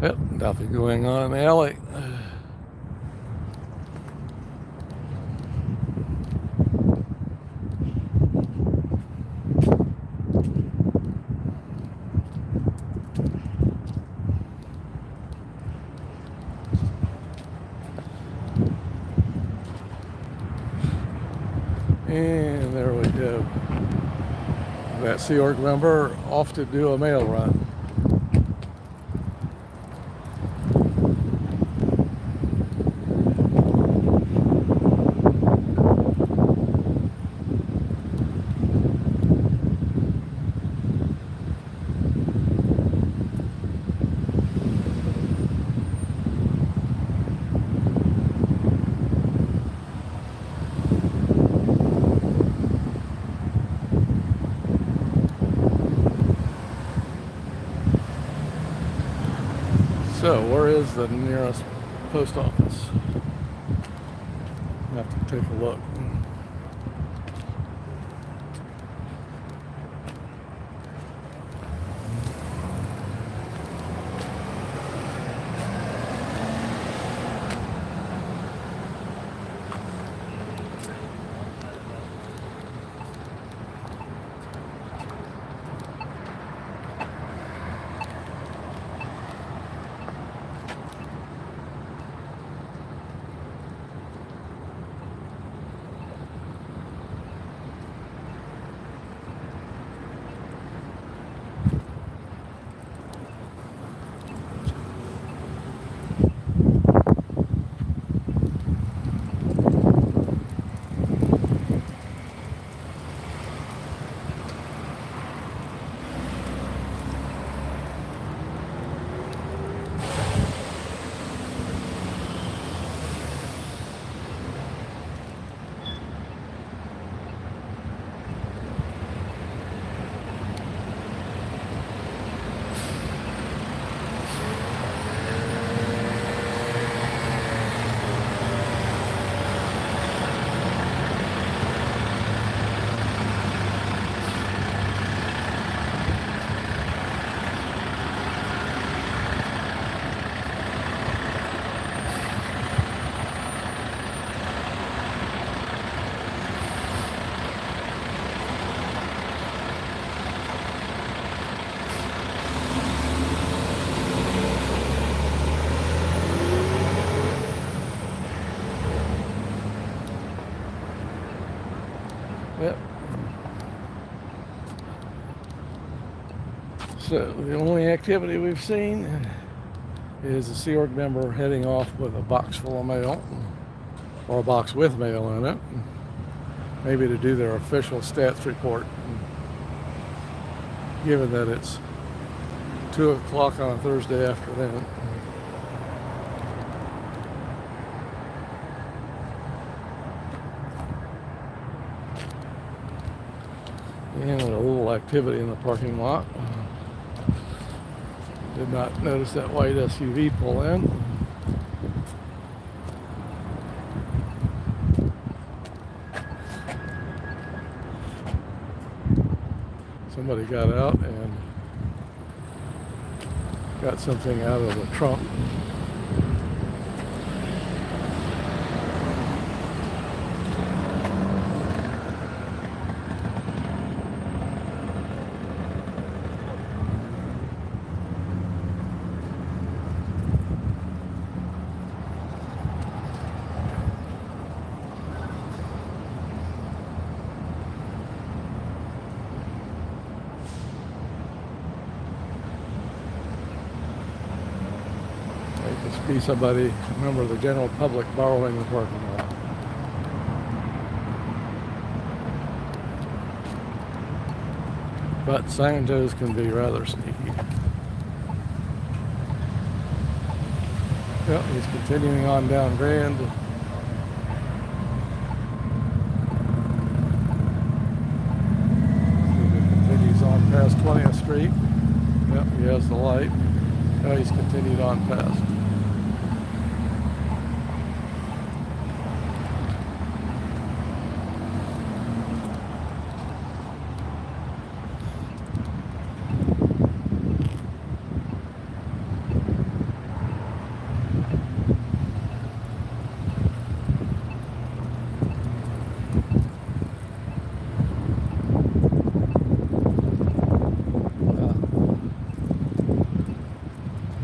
Yep, nothing going on in the alley. And there we go. That Sea Org member off to do a mail run. So, where is the nearest post office? I have to take a look. Yep. So the only activity we've seen is a Sea Org member heading off with a box full of mail, or a box with mail in it, maybe to do their official stats report. Given that it's 2 o'clock on a Thursday afternoon. And a little activity in the parking lot. Did not notice that white SUV pull in. Somebody got out and got something out of the trunk. Must be somebody, a member of the general public, borrowing the parking lot. But San Joe's can be rather sneaky. Yep, he's continuing on down Grand. He continues on past 20th Street. Yep, he has the light. Now he's continued on past.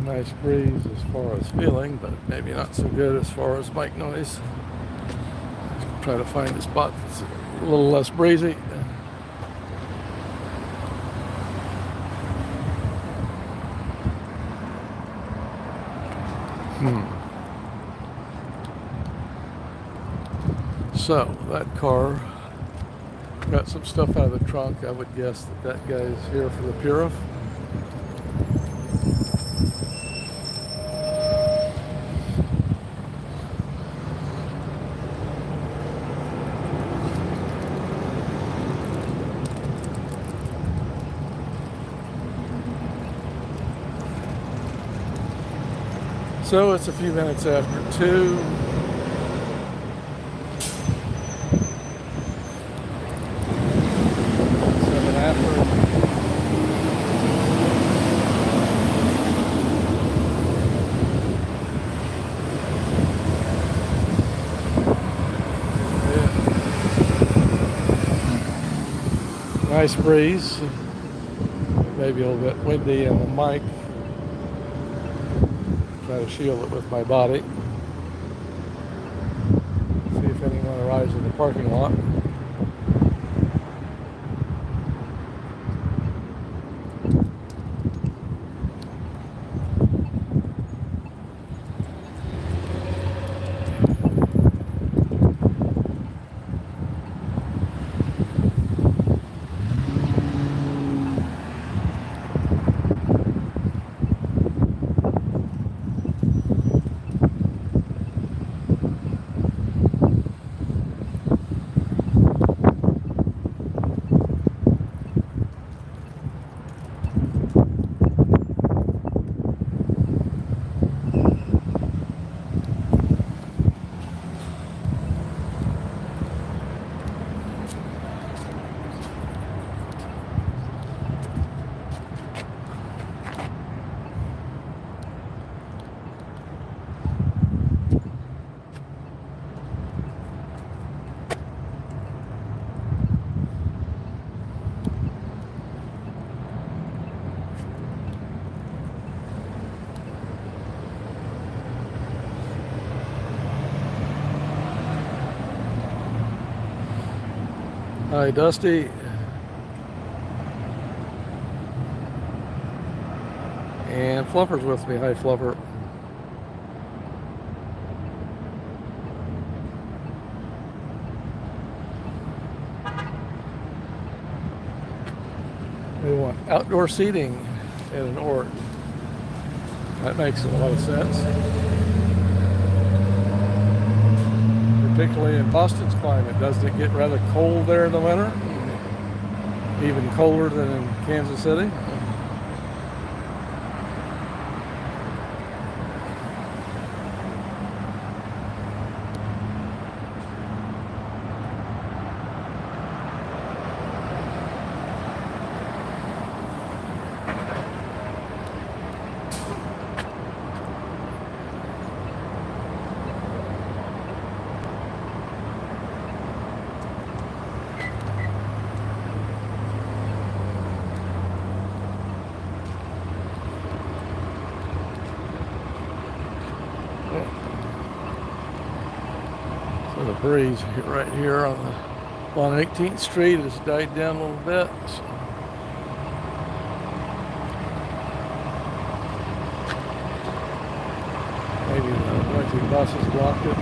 Nice breeze as far as feeling, but maybe not so good as far as mic noise. Try to find a spot that's a little less breezy. So that car got some stuff out of the trunk. I would guess that that guy's here for the Purif. So it's a few minutes after 2. Nice breeze. Maybe a little bit windy in the mic. Try to shield it with my body. See if anyone arrives in the parking lot. Hi, Dusty. And Fluffer's with me. Hi, Fluffer. We want outdoor seating at an Ort. That makes a lot of sense. Particularly in Boston's climate. Doesn't it get rather cold there in the winter? Even colder than in Kansas City? So the breeze right here on 18th Street has died down a little bit. So maybe the electric buses blocked it.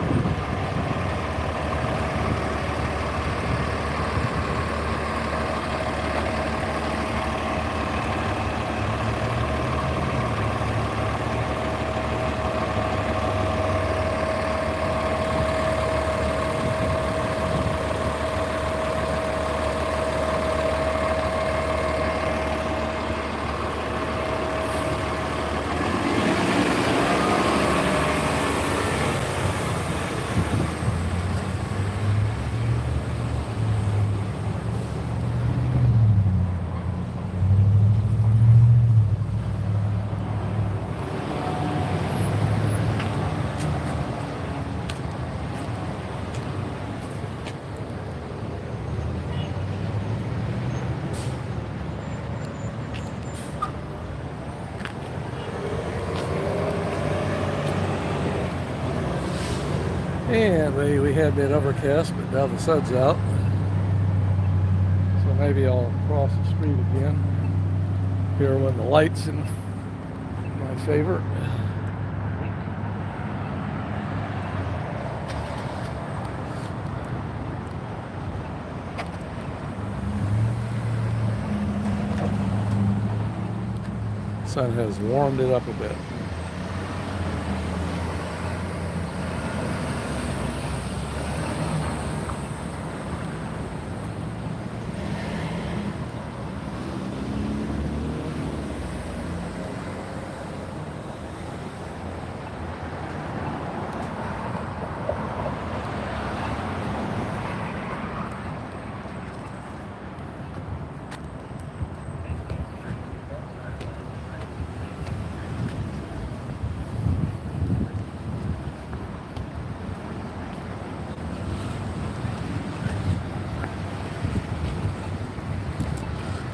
And we had that overcast, but now the sun's out. So maybe I'll cross the street again here when the light's in my favor. Sun has warmed it up a bit.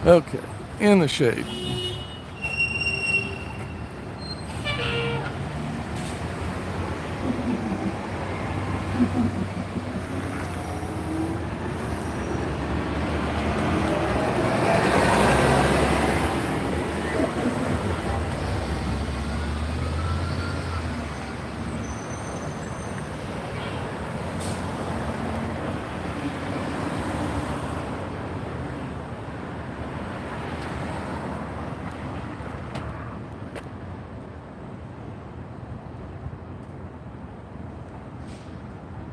Okay, in the shade.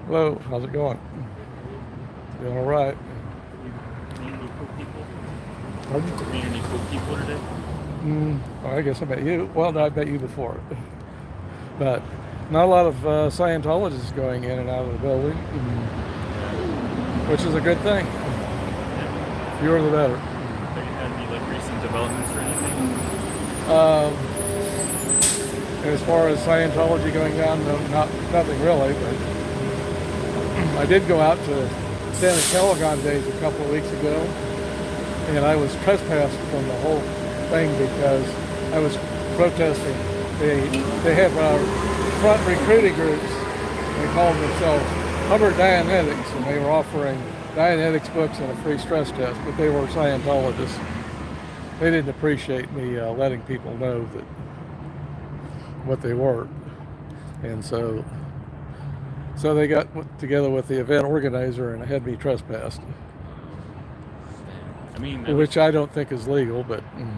Hello, how's it going? Doing all right. Meet any cool people? Pardon? Meet any cool people today? Well, I guess I met you. Well, no, I met you before. But not a lot of Scientologists going in and out of the building, which is a good thing. Yeah. Fewer the better. Have you had any like recent developments or anything? As far as Scientology going down, no, nothing really. But I did go out to Santa Calagon Days a couple of weeks ago, and I was trespassed from the whole thing because I was protesting. They have front recruiting groups. They call themselves Hubbard Dianetics, and they were offering Dianetics books and a free stress test, but they were Scientologists. They didn't appreciate me letting people know that what they were, and so they got together with the event organizer and had me trespassed, I mean, which I don't think is legal, but well,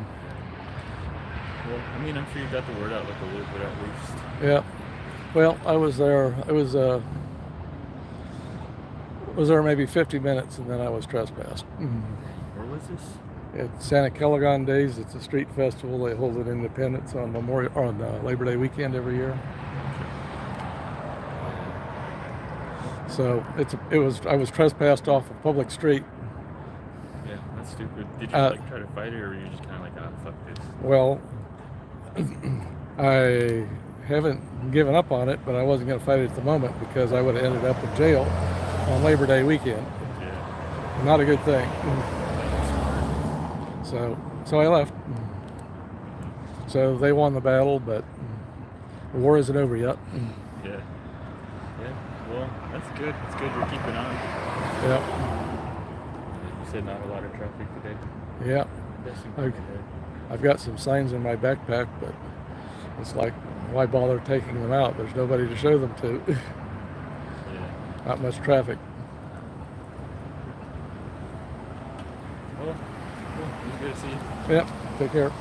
I mean, I'm sure you got the word out like a little bit at least. yeah. Well, I was there. I was there maybe 50 minutes, and then I was trespassed. Where was this? At Santa Calagon Days, it's a street festival. They hold at Independence on Labor Day weekend every year. So I was trespassed off a public street. Yeah, that's stupid. Did you like try to fight it, or were you just kind of like, ah, fuck this? Well, I haven't given up on it, but I wasn't going to fight it at the moment because I would have ended up in jail on Labor Day weekend. Yeah. Not a good thing. So I left. So they won the battle, but the war isn't over yet. Yeah. Yeah. Well, that's good. It's good you're keeping on. Yeah. You said not a lot of traffic today. Yeah. Okay. I've got some signs in my backpack, but it's like, why bother taking them out? There's nobody to show them to. Yeah. Not much traffic. Well, cool. It was good to see you. Yep. Take care.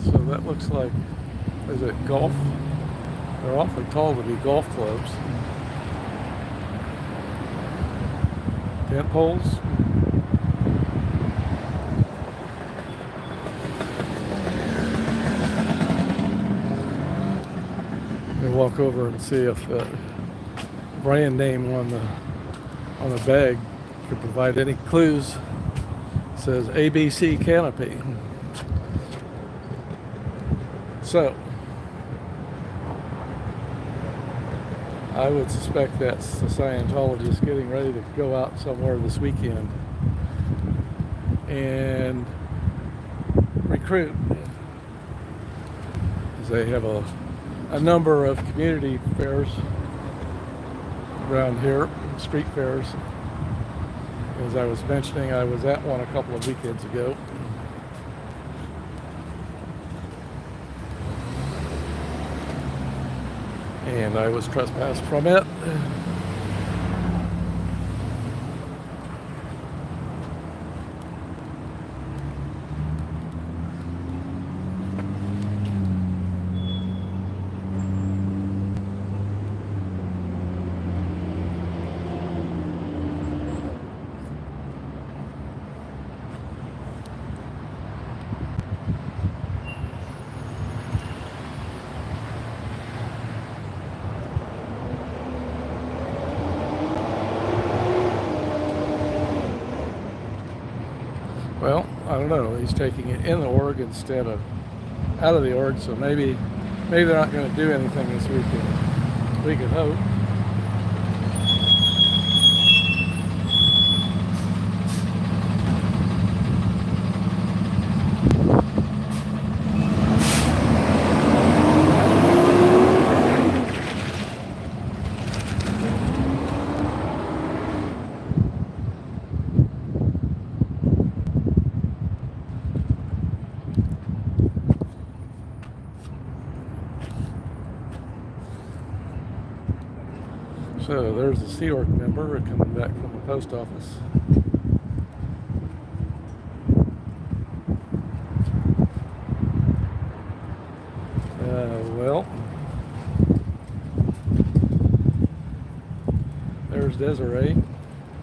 So that looks like, is it golf? They're awfully tall to be golf clubs. Tent poles. We'll walk over and see if the brand name on the bag could provide any clues. It says ABC Canopy. So I would suspect that's the Scientologists getting ready to go out somewhere this weekend and recruit. They have a number of community fairs around here, street fairs. As I was mentioning, I was at one a couple of weekends ago. And I was trespassed from it. Well, I don't know. He's taking it in the org instead of out of the org, so maybe they're not going to do anything this weekend. We could hope. So there's the Sea Org member coming back from the post office. Well, there's Desiree.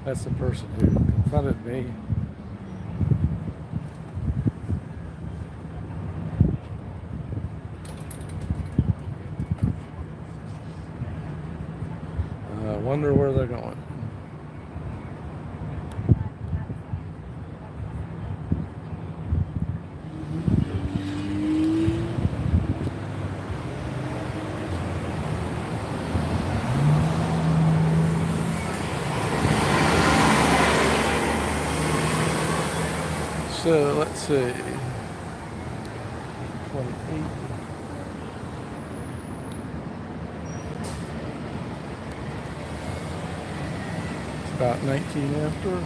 That's the person who confronted me. I wonder where they're going. So let's see. 28. It's about 19 after.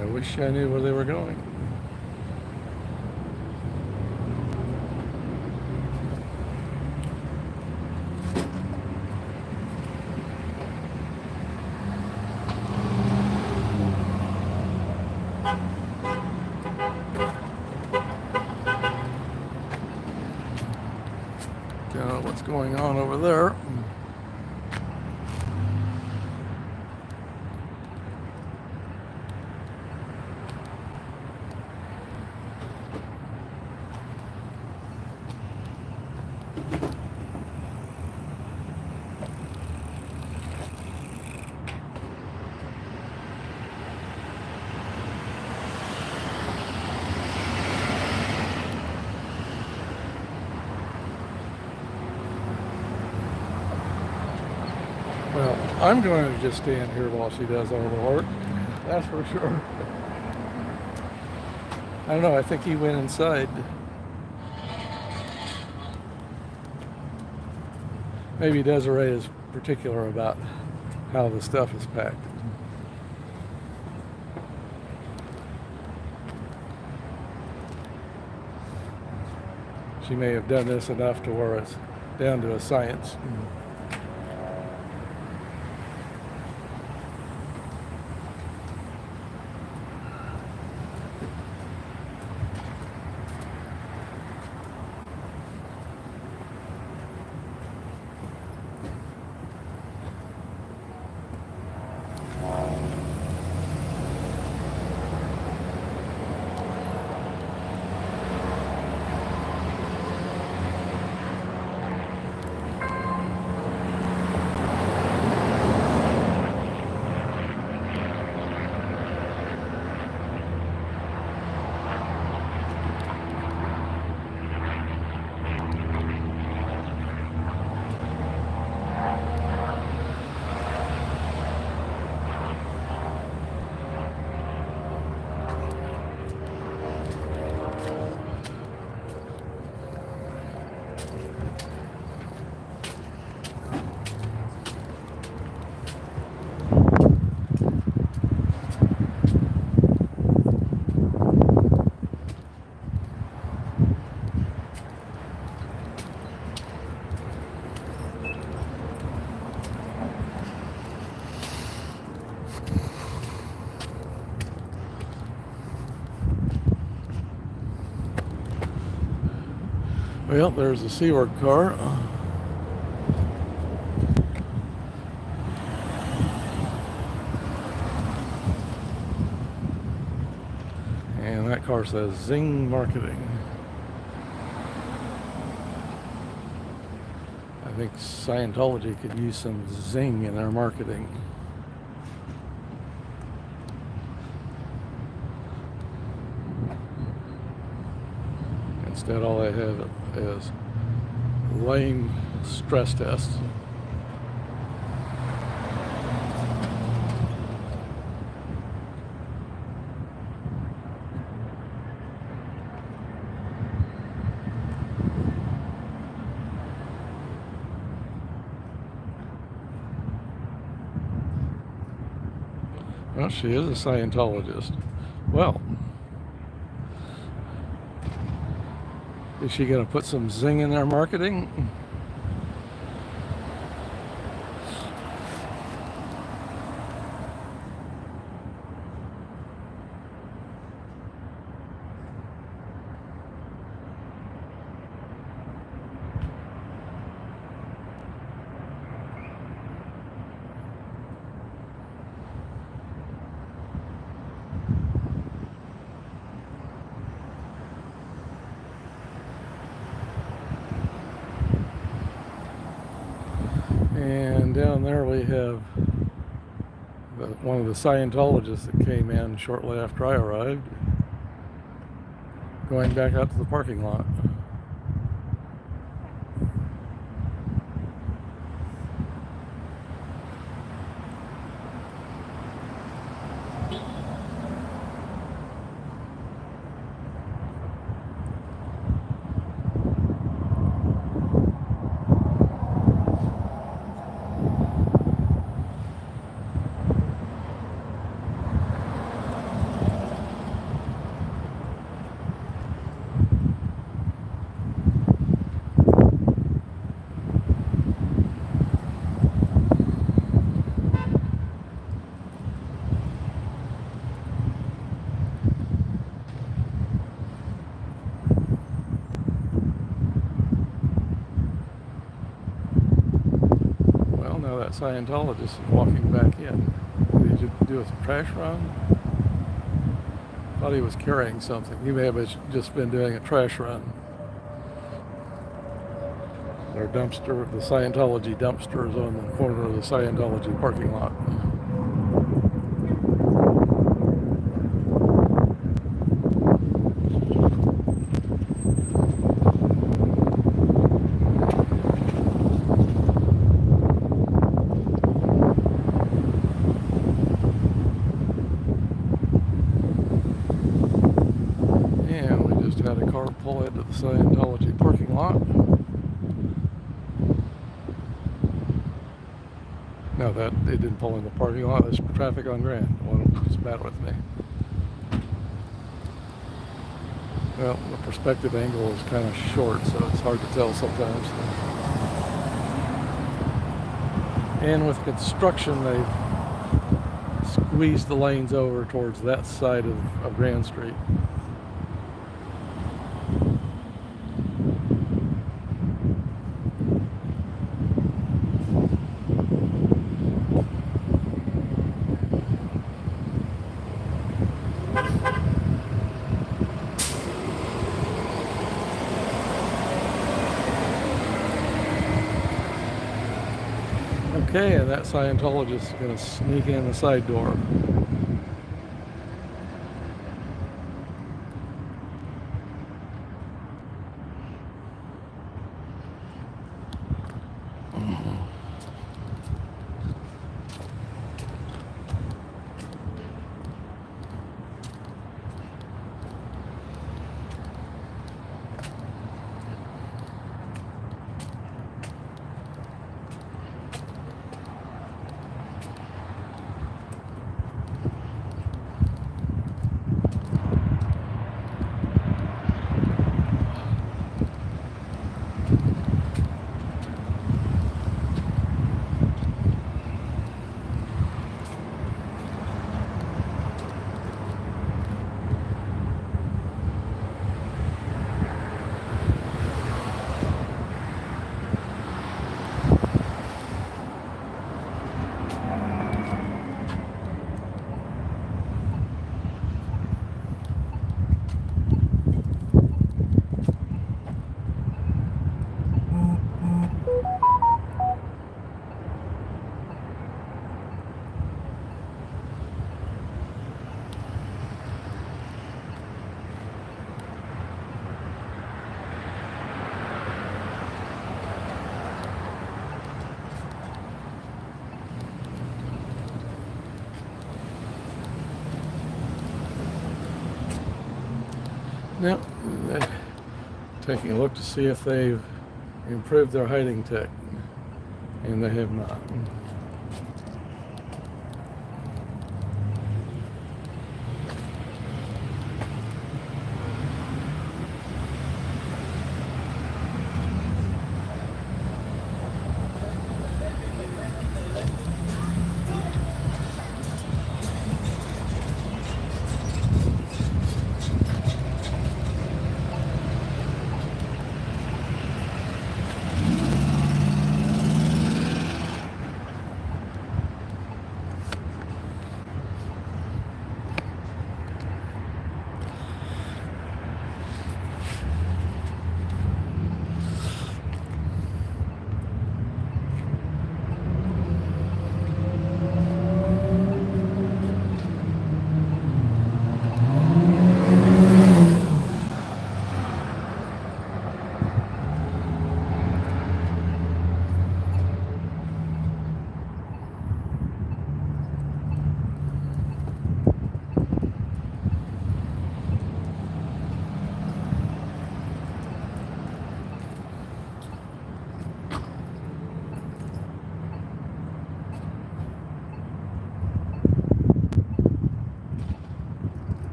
I wish I knew where they were going. Don't know what's going on over there. Well, I'm going to just stand here while she does all the work. That's for sure. I don't know. I think he went inside. Maybe Desiree is particular about how the stuff is packed. She may have done this enough to where it's down to a science. Well, there's the Seaward car. And that car says Zing Marketing. I think Scientology could use some zing in their marketing. Instead, all they have is lame stress tests. Well, she is a Scientologist. Well, is she going to put some zing in their marketing? And down there we have one of the Scientologists that came in shortly after I arrived, going back out to the parking lot. Well, now that Scientologist is walking back in. Did you do a trash run? Thought he was carrying something. He may have just been doing a trash run. Their dumpster, the Scientology dumpster, is on the corner of the Scientology parking lot. And we just had a car pull into the Scientology parking lot. No, that it didn't pull in the parking lot. There's traffic on Grand. What's the matter with me? Well, the perspective angle is kind of short, so it's hard to tell sometimes. And with construction, they've squeezed the lanes over towards that side of Grand Street. Okay, and that Scientologist is going to sneak in the side door. Now, taking a look to see if they've improved their hiding tech, and they have not.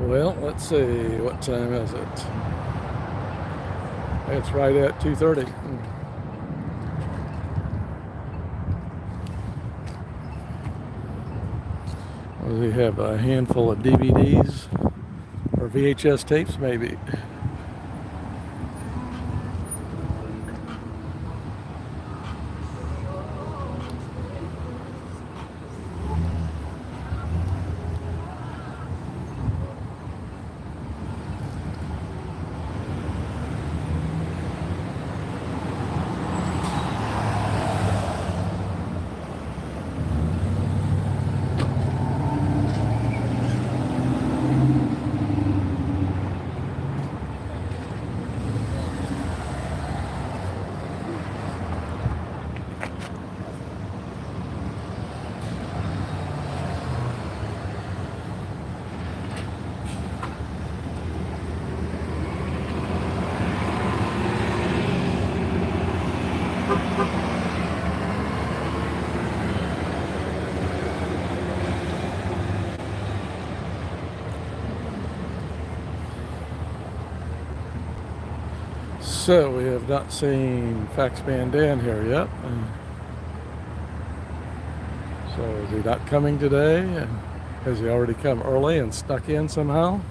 Well, let's see, what time is it? It's right at 2:30. We have a handful of DVDs or VHS tapes, maybe. So we have not seen Faxman Dan here yet. So is he not coming today? Has he already come early and snuck in somehow?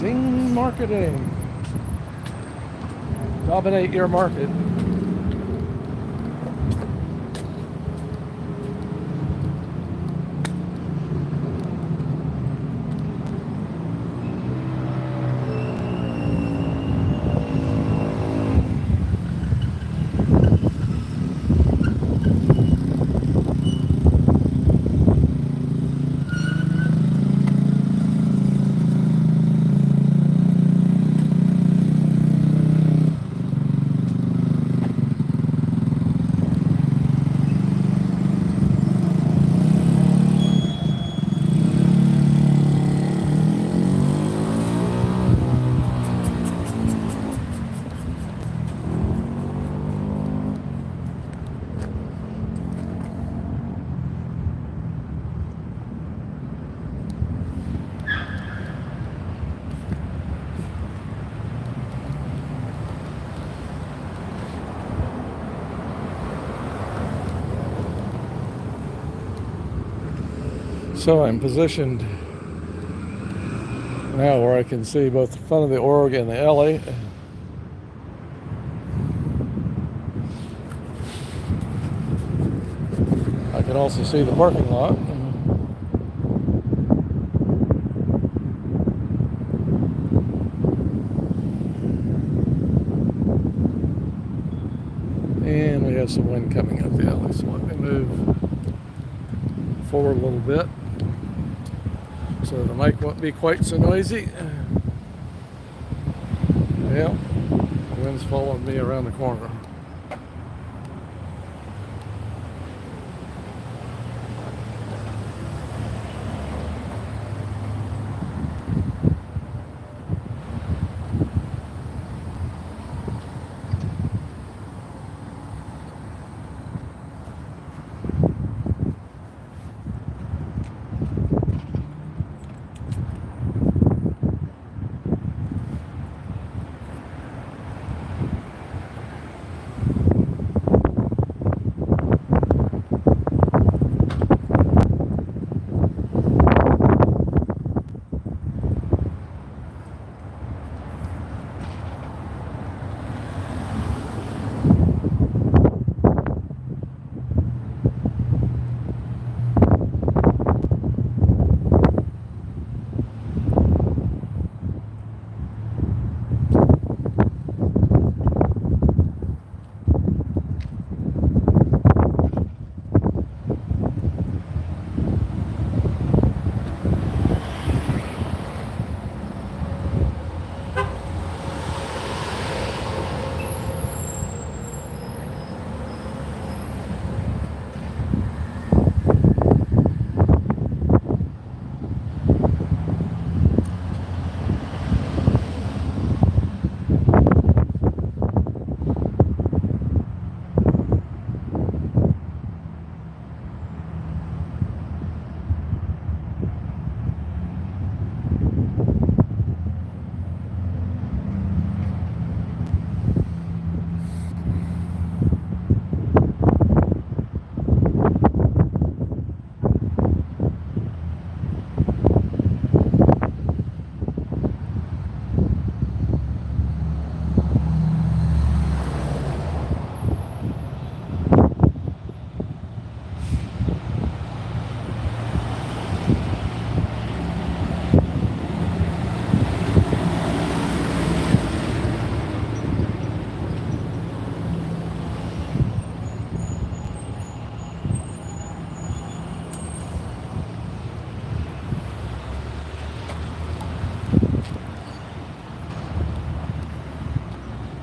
Zing marketing. Dominate your market. So I'm positioned now where I can see both the front of the org and the alley. I can also see the parking lot. And we have some wind coming up the alley, so let me move forward a little bit so the mic won't be quite so noisy. Yeah, the wind's following me around the corner.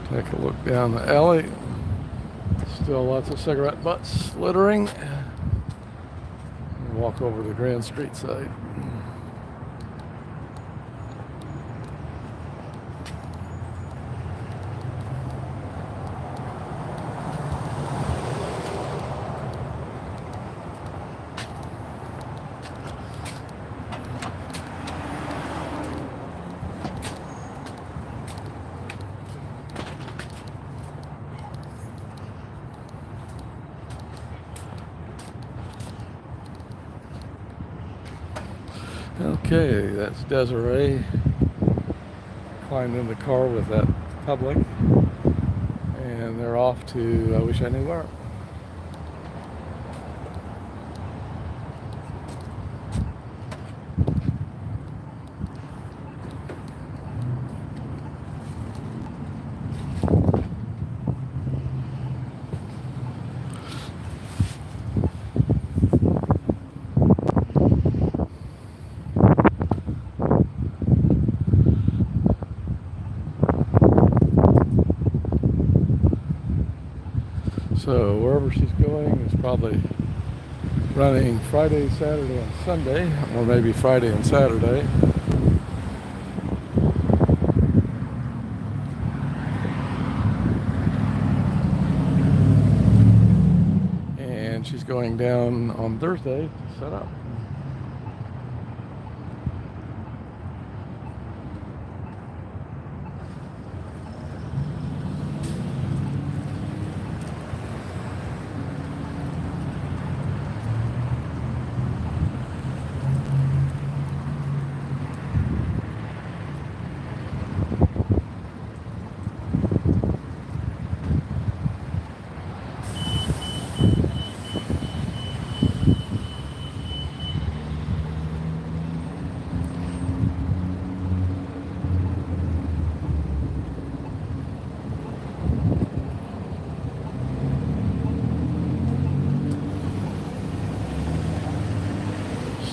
Take a look down the alley. Still lots of cigarette butts littering. Walk over to the Grand Street side. Okay, that's Desiree climbed in the car with that public, and they're off to I wish I knew where. So wherever she's going is probably running Friday, Saturday, and Sunday, or maybe Friday and Saturday. And she's going down on Thursday to set up.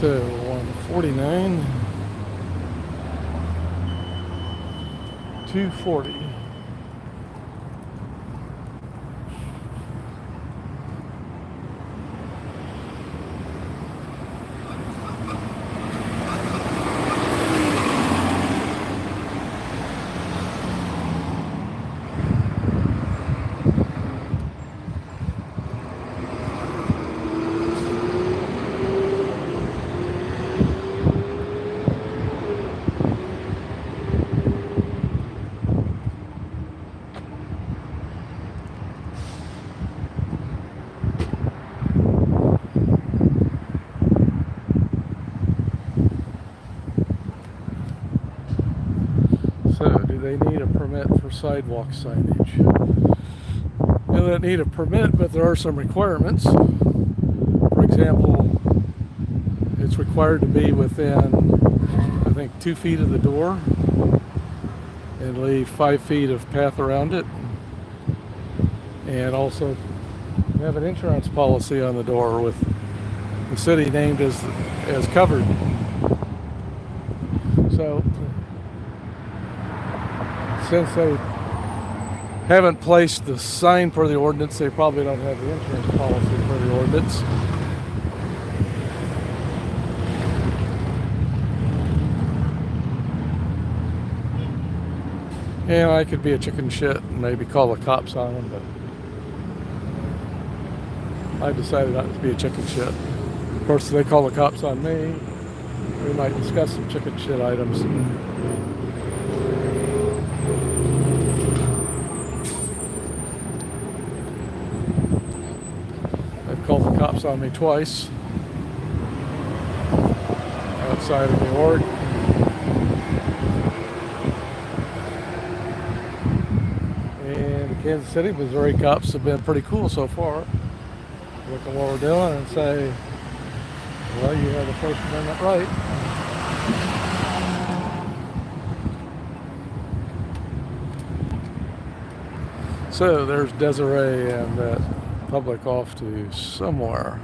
So 149, 240. So, do they need a permit for sidewalk signage? They don't need a permit, but there are some requirements. For example, it's required to be within, I think, 2 feet of the door and leave 5 feet of path around it. And also have an insurance policy on the door with the city named as covered. So, since they haven't placed the sign for the ordinance, they probably don't have the insurance policy for the ordinance. And I could be a chicken shit and maybe call the cops on them, but I've decided not to be a chicken shit. Of course, if they call the cops on me, we might discuss some chicken shit items. They've called the cops on me twice outside of the org. And the Kansas City, Missouri cops have been pretty cool so far. Look at what we're doing and say, well, you have the First Amendment right. So there's Desiree and that public off to somewhere.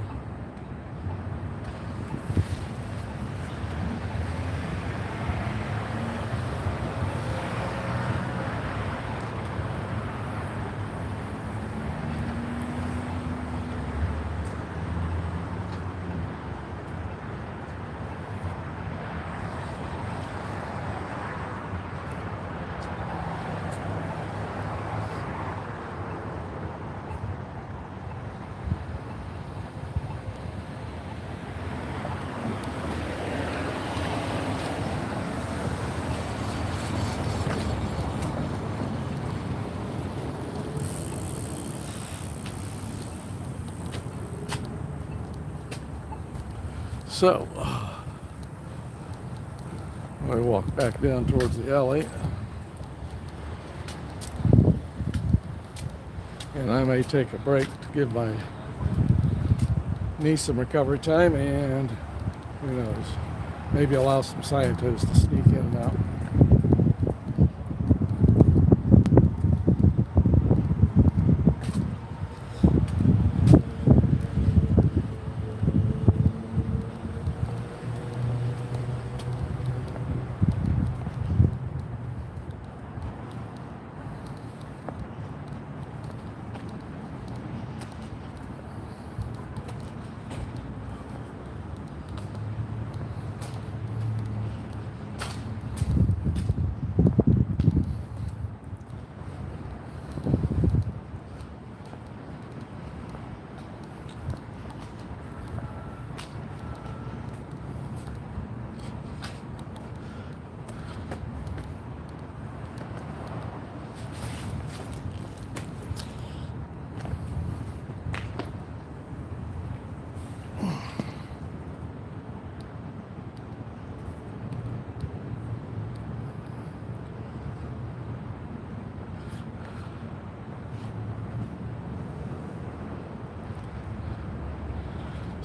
So, I walk back down towards the alley, and I may take a break to give my niece some recovery time, and who knows, maybe allow some scientists to sneak in and out.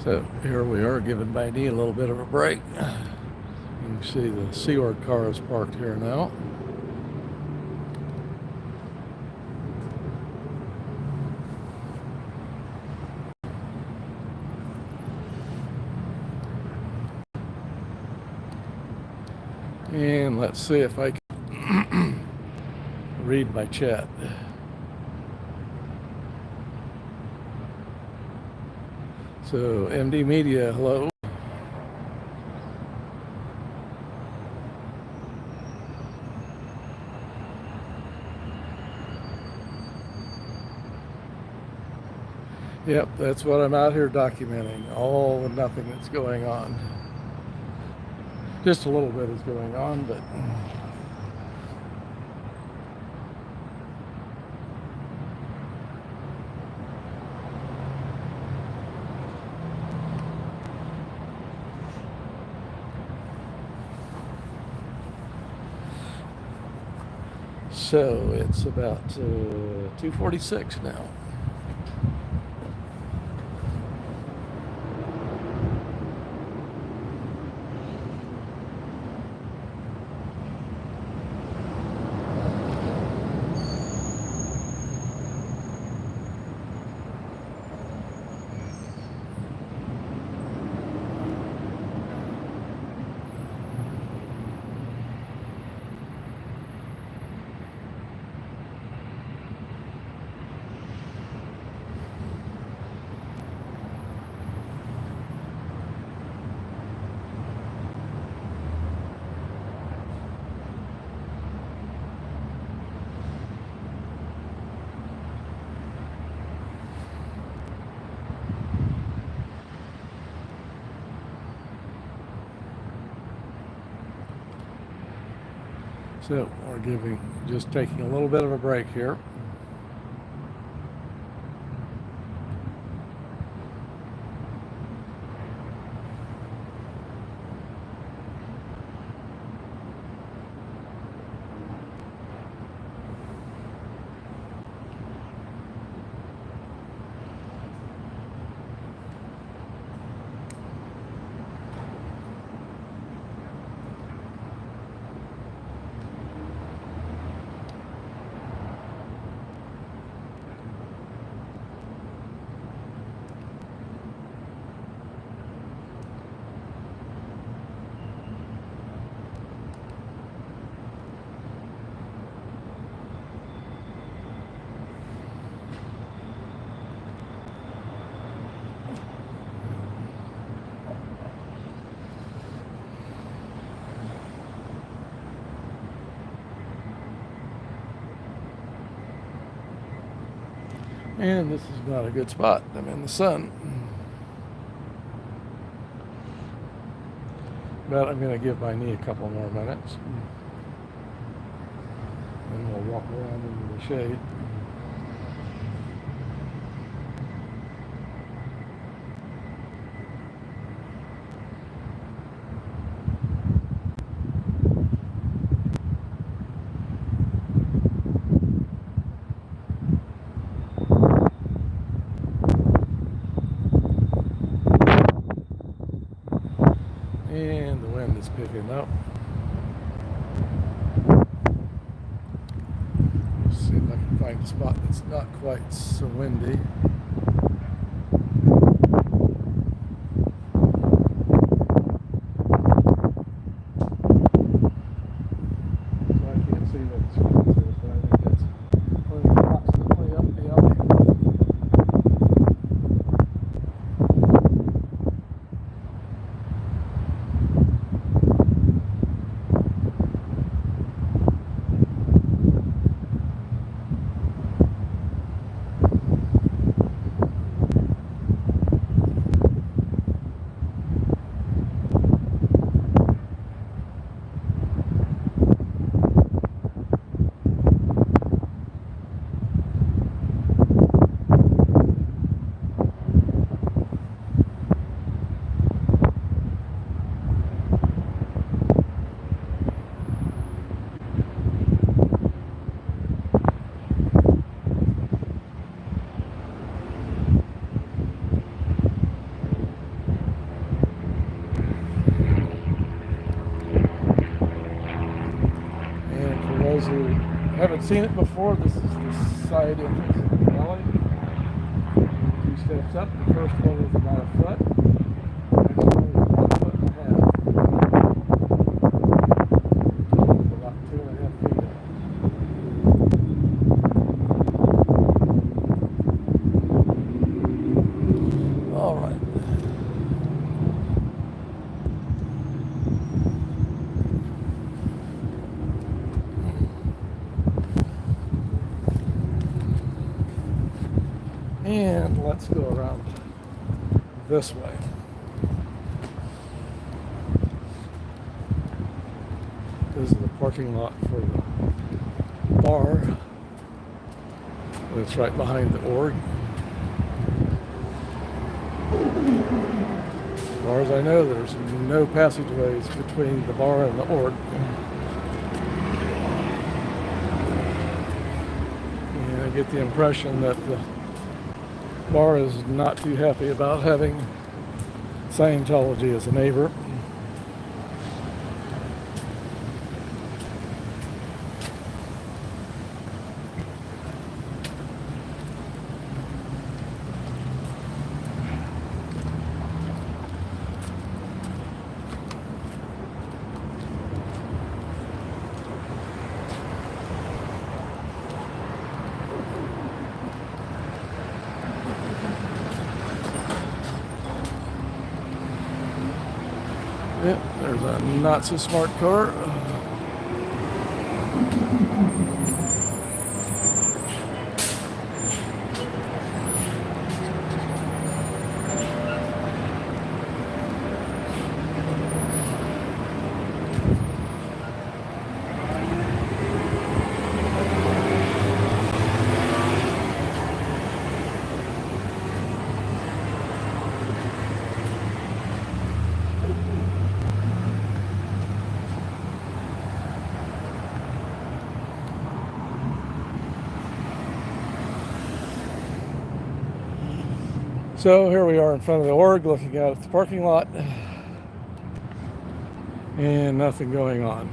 So here we are giving my knee a little bit of a break. You can see the Seaward car is parked here now. And let's see if I can read my chat. So, MD Media, hello. Yep, that's what I'm out here documenting, all the nothing that's going on. Just a little bit is going on, but so it's about 2:46 now. So we're just taking a little bit of a break here. And this is not a good spot. I'm in the sun. But I'm going to give my knee a couple more minutes. And we'll walk around into the shade. picking up. See if I can find a spot that's not quite so windy. So I can't see what the spot is, but I think that's approximately up the alley. And for those who haven't seen it before, this is the side entrance of the alley. 2 steps up. The first one is about a foot. The next one is about a foot and a half. Total of about 2.5 feet up. All right. And let's go around this way. This is the parking lot for the bar. It's right behind the org. As far as I know, there's no passageways between the bar and the org. And I get the impression that the bar is not too happy about having Scientology as a neighbor. Yep, there's a not so smart car. So here we are in front of the org looking out at the parking lot and nothing going on.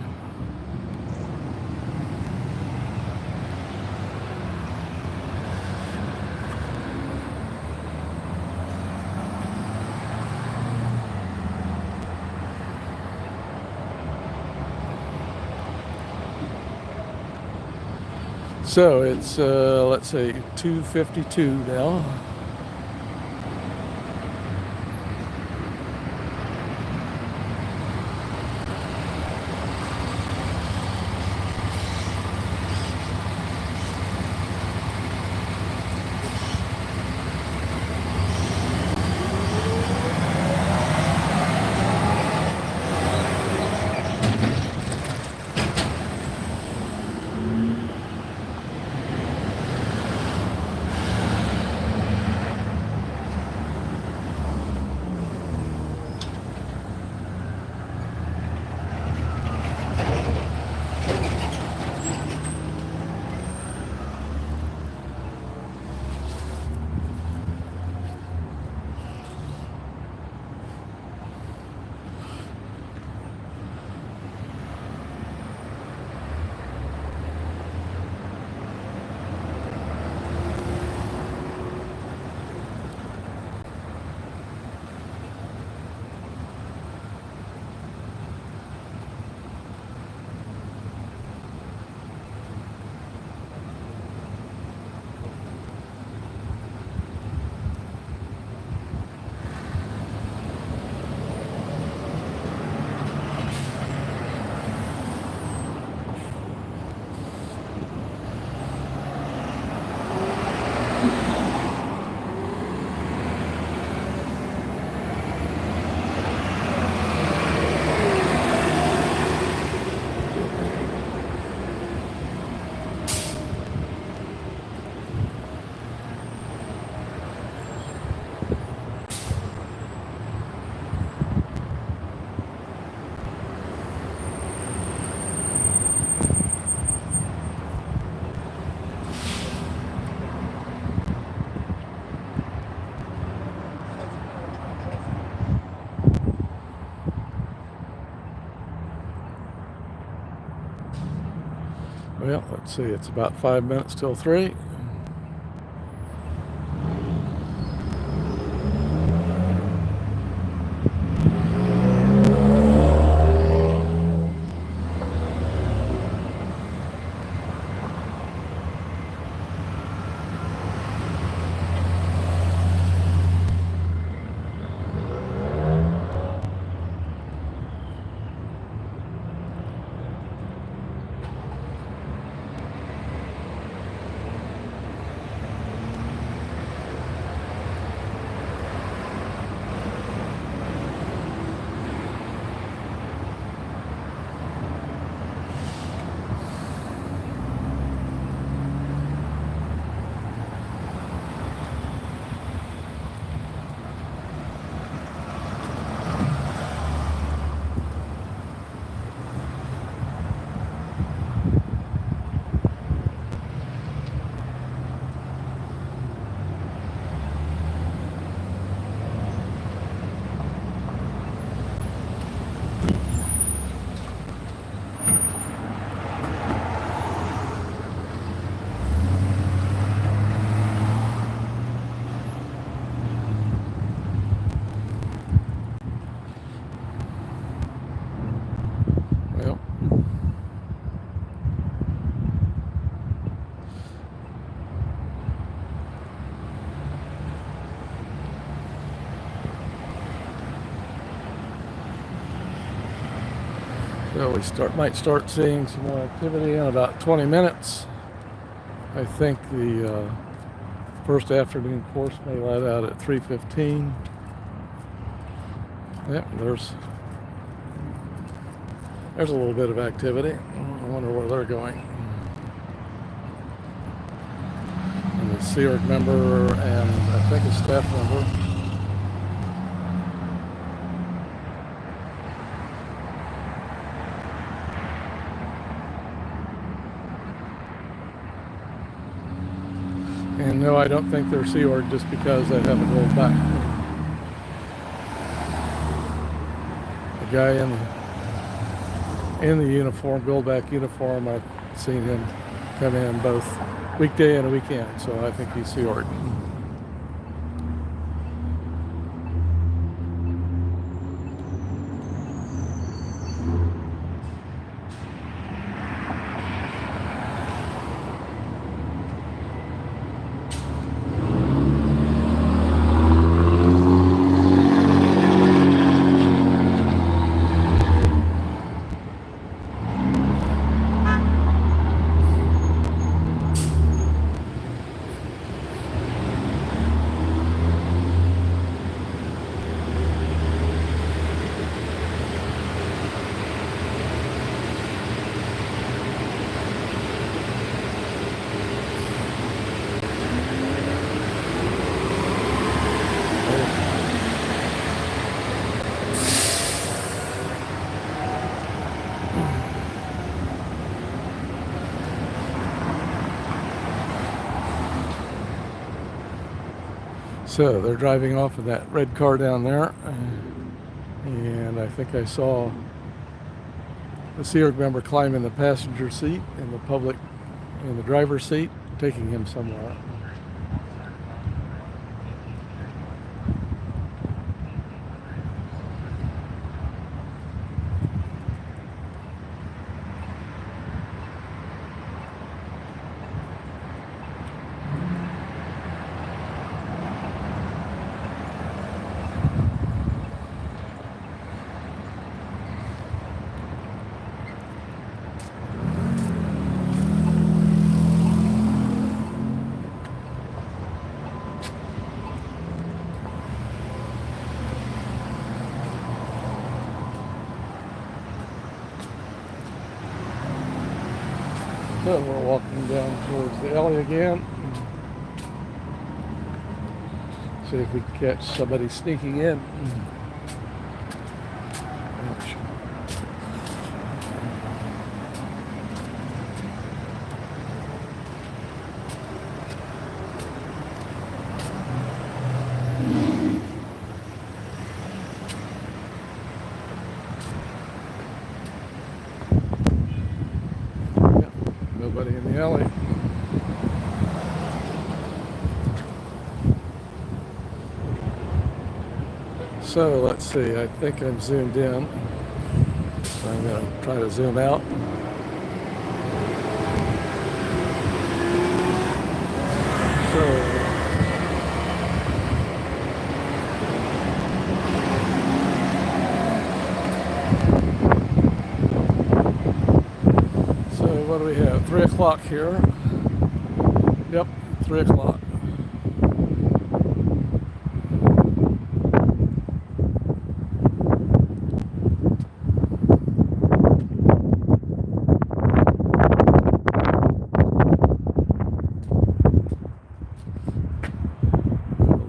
So it's let's say 2:52 now. Well, let's see, it's about 5 minutes till 3. Well, so we might start seeing some more activity in about 20 minutes. I think the first afternoon course may let out at 3:15. Yep, there's a little bit of activity. I wonder where they're going. And the SEORG member and I think a staff member. And no, I don't think they're SEORG just because they haven't rolled back. The guy in the uniform, Goldback uniform, I've seen him come in both weekday and a weekend, so I think he's SEORG. So they're driving off in that red car down there, and I think I saw the SEORG member climb in the passenger seat and the public in the driver's seat, taking him somewhere. So we're walking down towards the alley again. See if we can catch somebody sneaking in. Ouch. Nobody Nobody in the alley. So let's see, I think I'm zoomed in. So I'm going to try to zoom out. So what do we have? 3 o'clock here. Yep, 3 o'clock.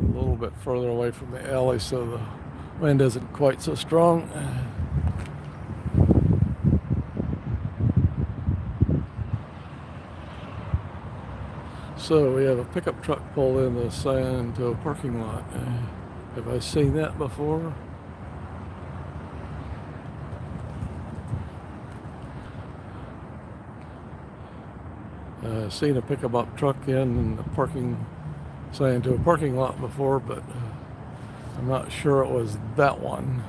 A little bit further away from the alley so the wind isn't quite so strong. So we have a pickup truck pulled in the side into a parking lot. Have I seen that before? I've seen a pickup truck in the parking side into a parking lot before, but I'm not sure it was that one.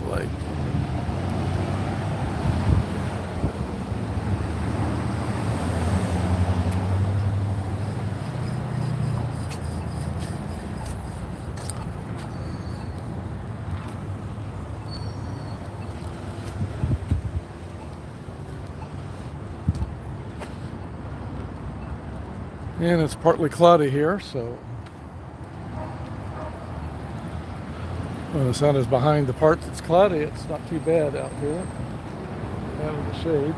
Like, and it's partly cloudy here, so when the sun is behind the part that's cloudy, it's not too bad out here. Having the shade.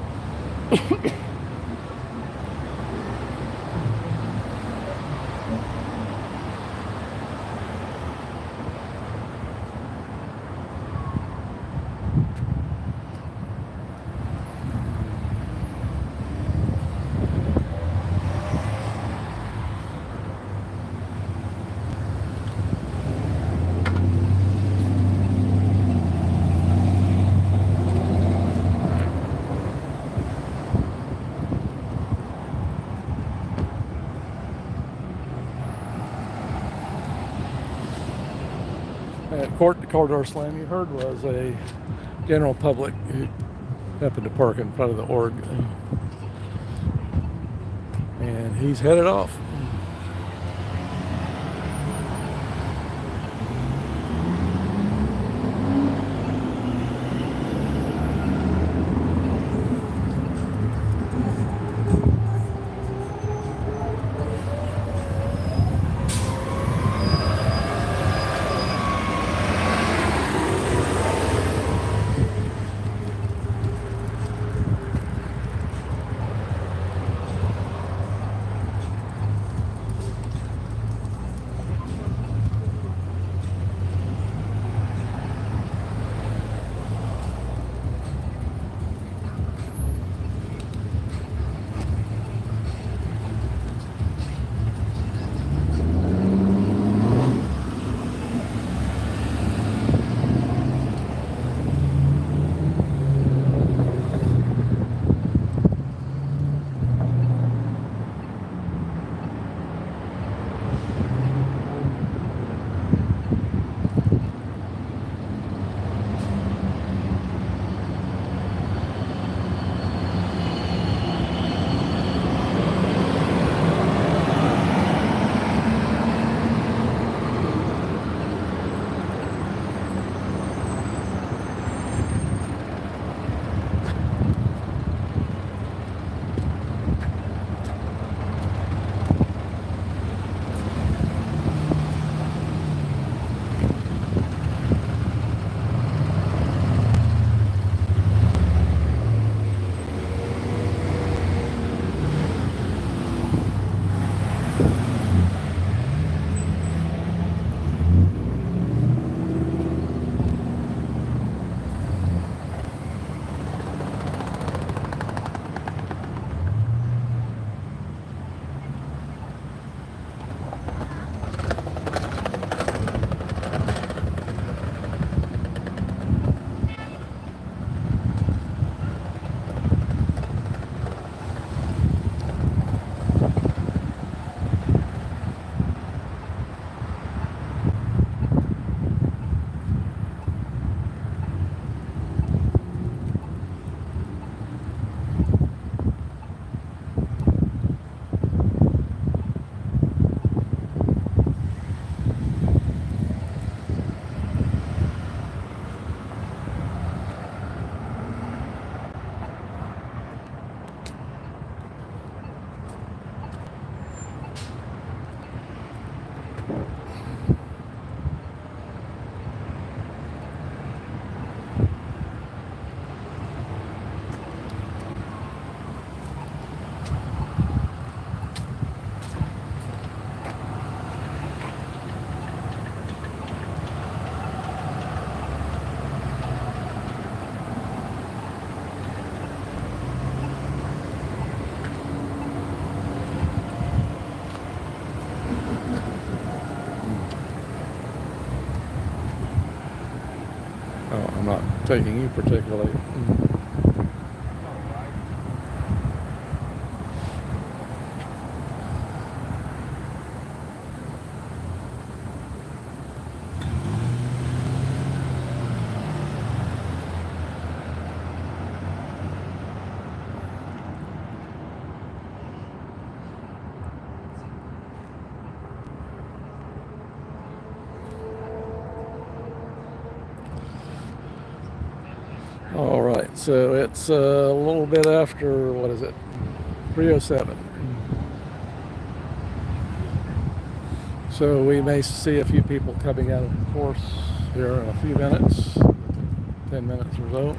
At the corridor slam you heard was a general public who happened to park in front of the org. And he's headed off. Oh, I'm not taking you particularly. All right, so it's a little bit after, what is it, 3:07. So we may see a few people coming out of the course here in a few minutes, 10 minutes or so.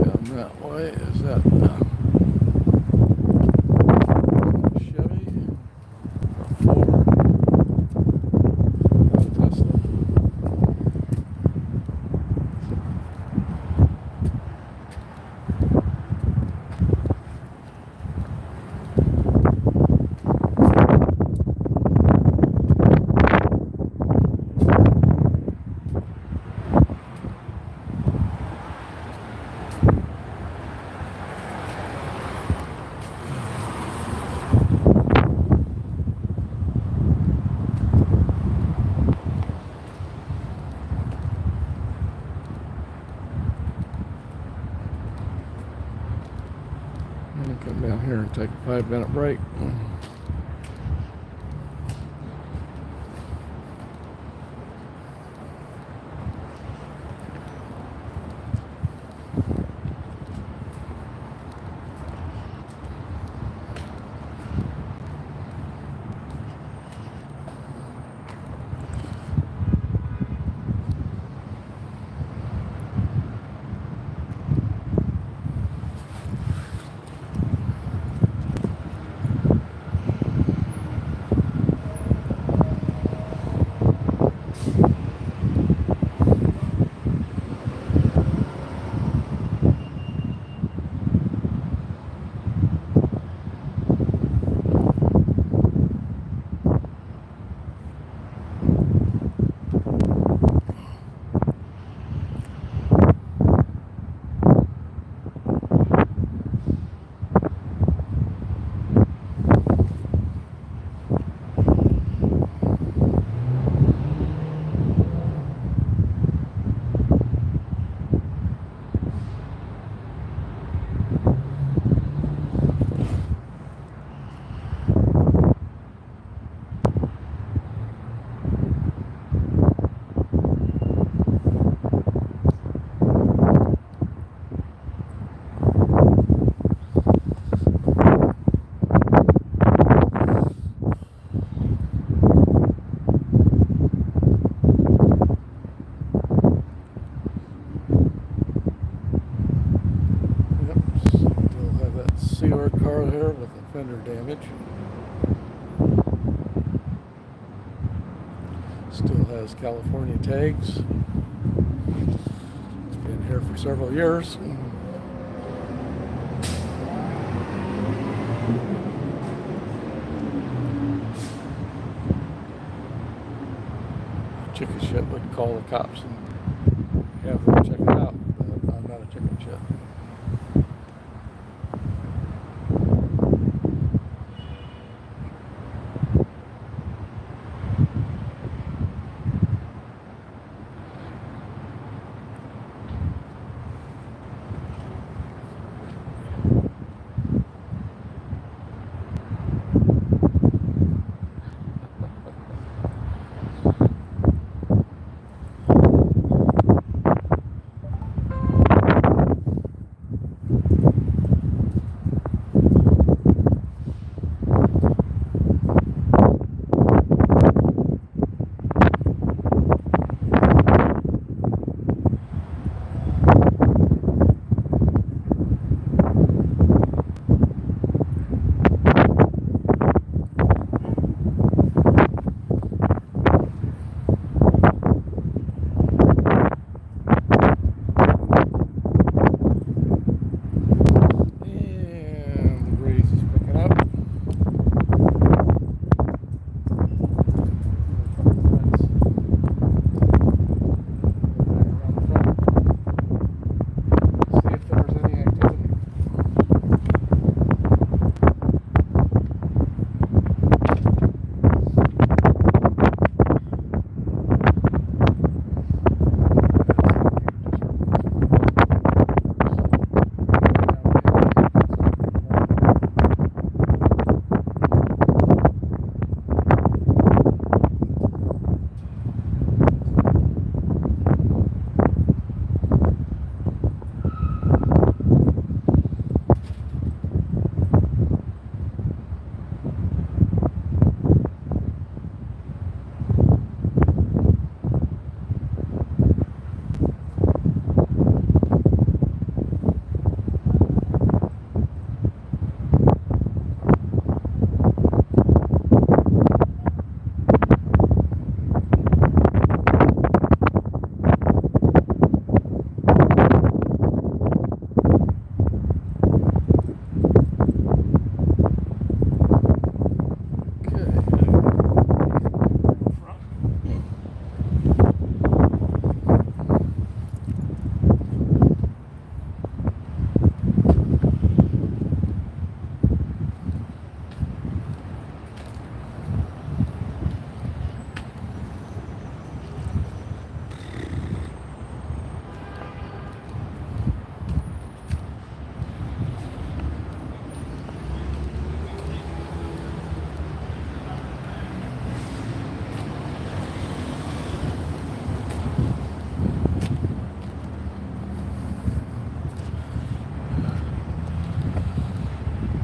Down that way, is that Chevy? A Ford? A Tesla? I'm gonna come down here and take a 5-minute break. York car here with the fender damage. Still has California tags. It's been here for several years. Chicken shit would call the cops and have them check it out, but I'm not a chicken shit.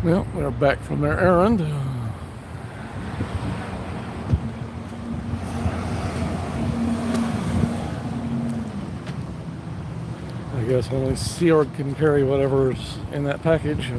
Well, they're back from their errand. I guess only Sea Org can carry whatever's in that package.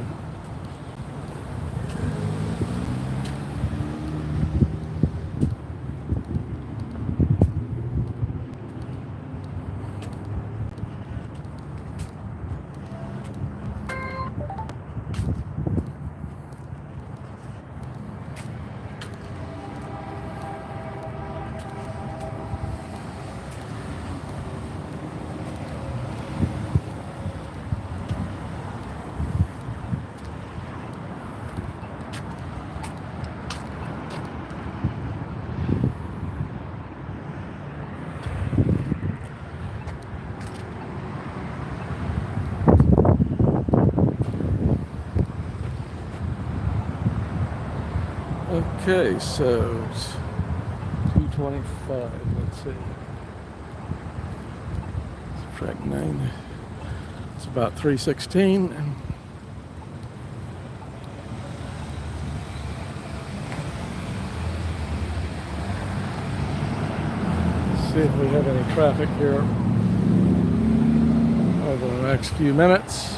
Okay, so it's 225. Let's see. Subtract 9. It's about 316. See if we have any traffic here over the next few minutes.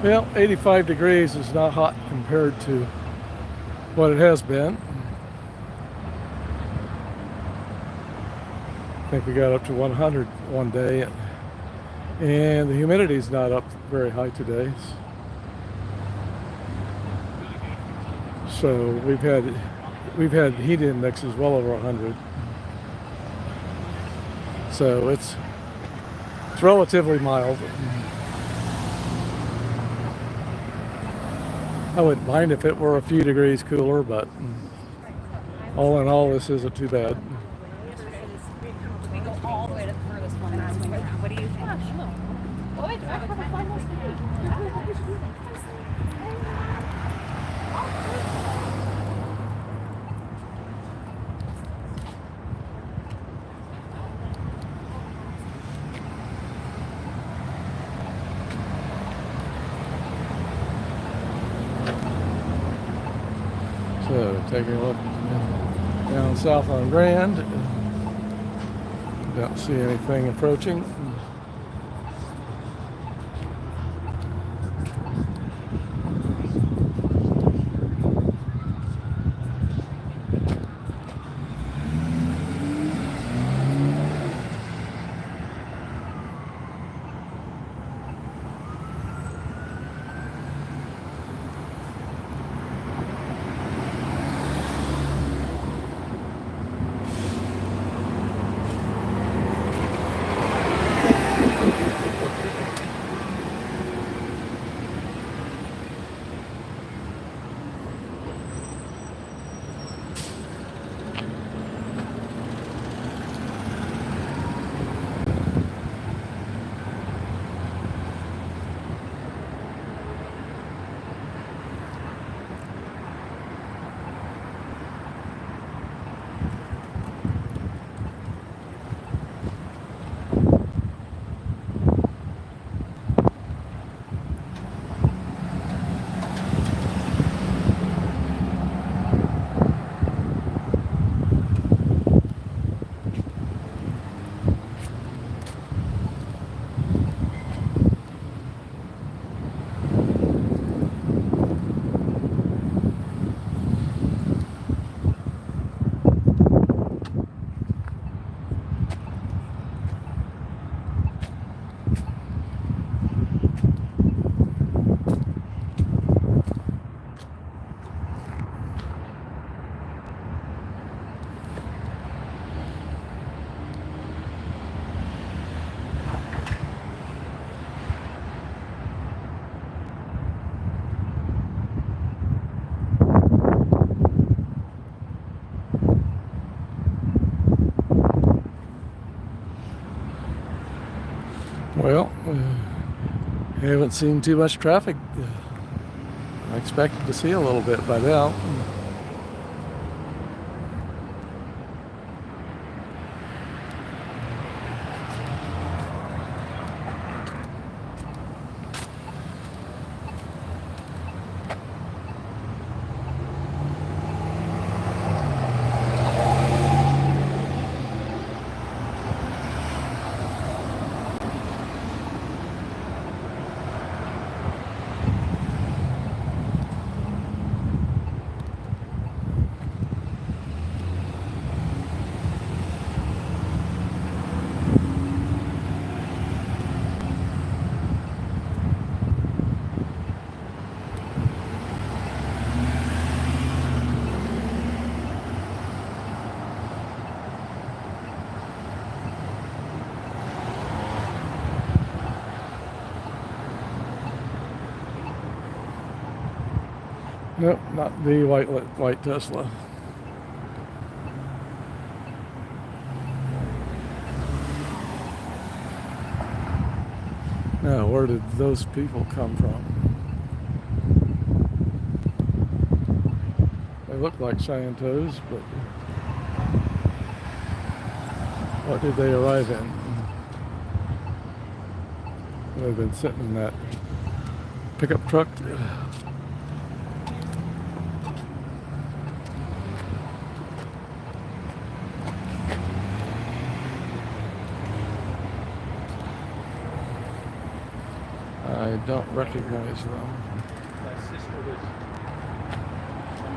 Well, 85 degrees is not hot compared to what it has been. I think we got up to 100 one day, and the humidity's not up very high today. So we've had heat indexes well over 100. So it's relatively mild. I wouldn't mind if it were a few degrees cooler, but all in all, this isn't too bad. We go all the way to the furthest one. What do you think? So taking a look down south on Grand. Don't see anything approaching. Well, haven't seen too much traffic. I expected to see a little bit by now. Nope, not the white Tesla. Now, where did those people come from? They look like Santos, but what did they arrive in? They've been sitting in that pickup truck. I don't recognize them. My sister was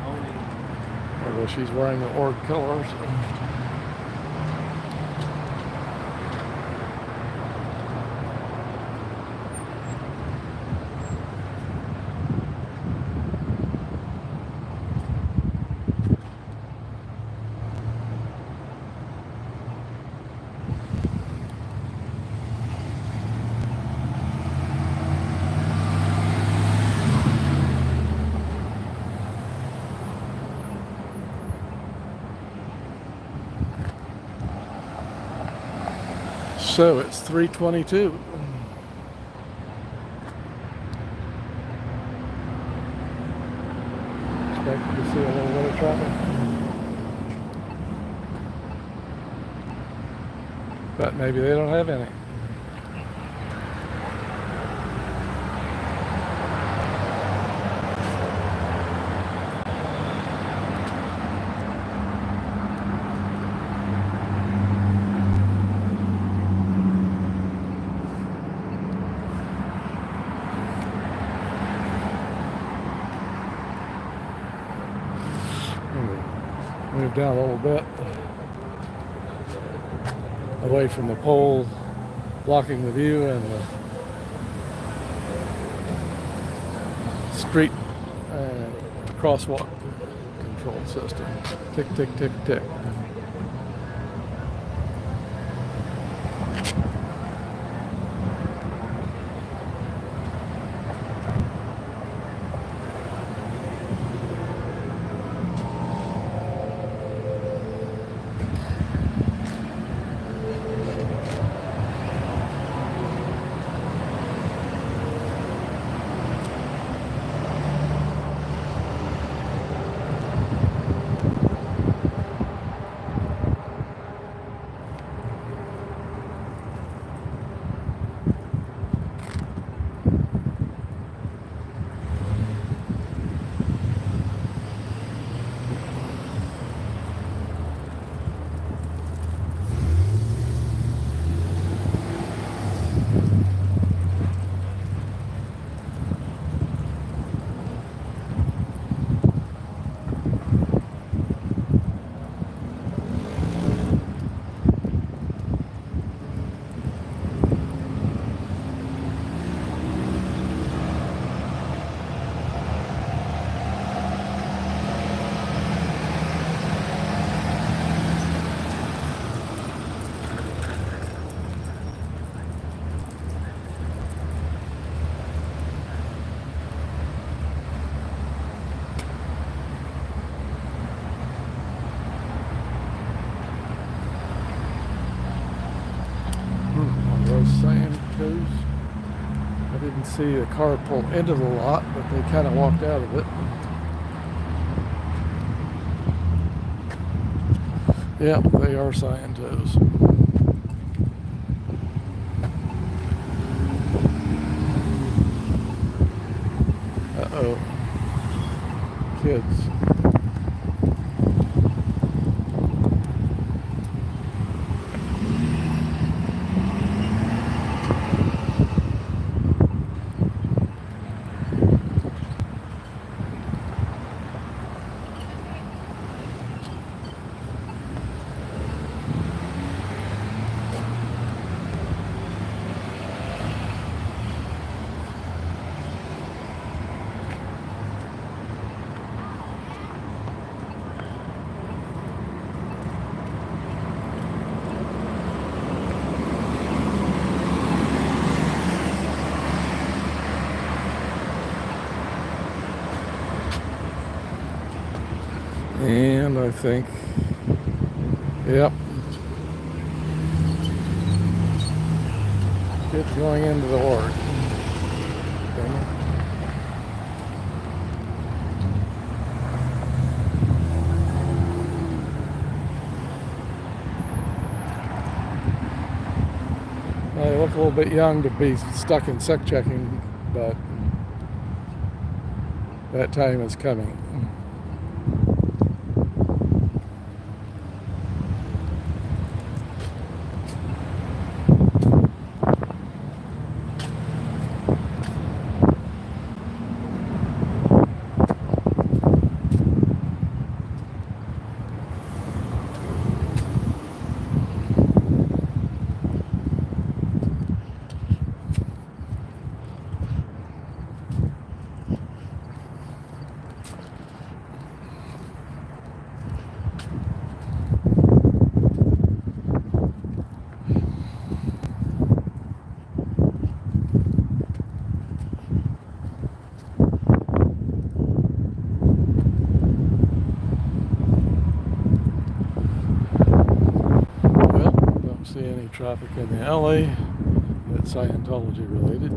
owning. Although she's wearing the org colors. So it's 3:22. Expected to see a little bit of traffic. But maybe they don't have any. Move down a little bit away from the pole blocking the view and the street crosswalk control system. Tick, tick, tick, tick. Santos. I didn't see a car pull into the lot, but they kind of walked out of it. Yeah, they are Santos. Uh-oh. Kids. And I think, yep, kids going into the org. They look a little bit young to be stuck in sec checking, but that time is coming. traffic in the alley. That's Scientology related.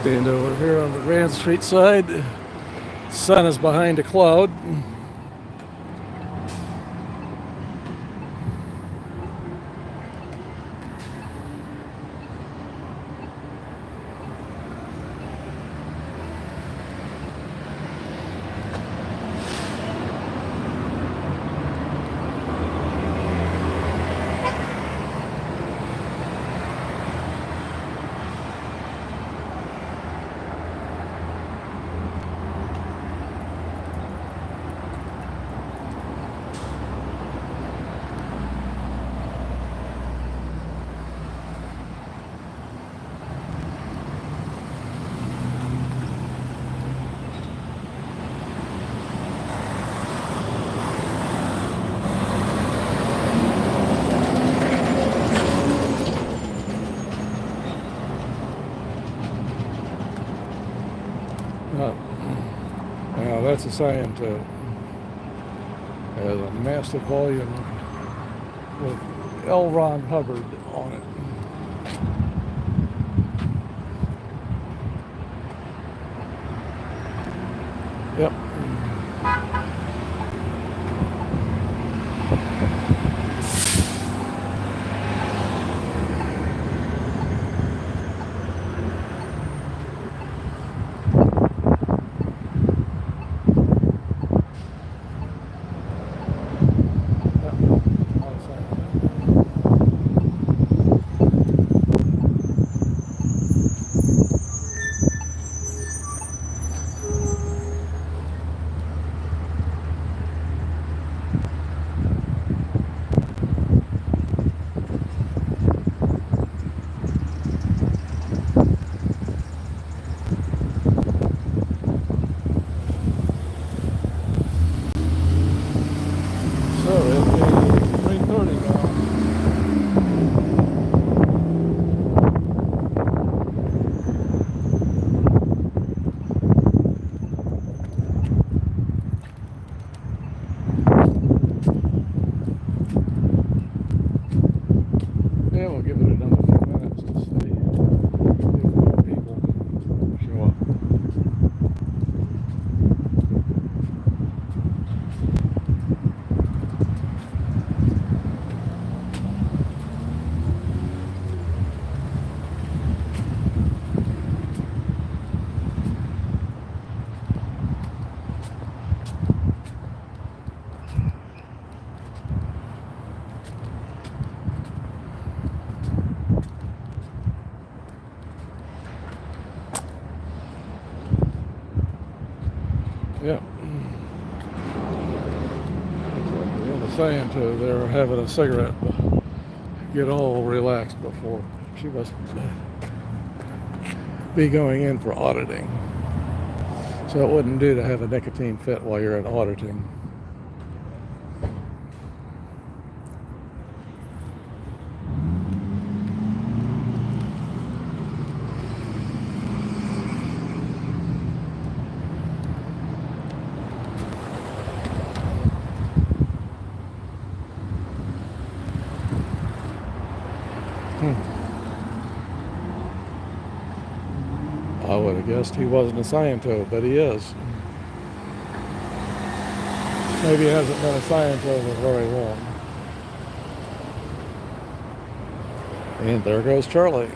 Stand over here on the Grand Street side. Sun is behind a cloud. Now that's a sign to has a massive volume with L. Ron Hubbard on it. Yep. So it'll be 3:30 now. Yeah, we'll give it another few minutes to see if more people show up. Yeah. The saying to they're having a cigarette, get all relaxed before she must be going in for auditing. So it wouldn't do to have a nicotine fit while you're at auditing. I would have guessed he wasn't a scientist, but he is. Maybe he hasn't been a scientist for very long. And there goes Charlie.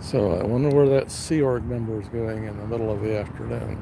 So I wonder where that Sea Org number is going in the middle of the afternoon.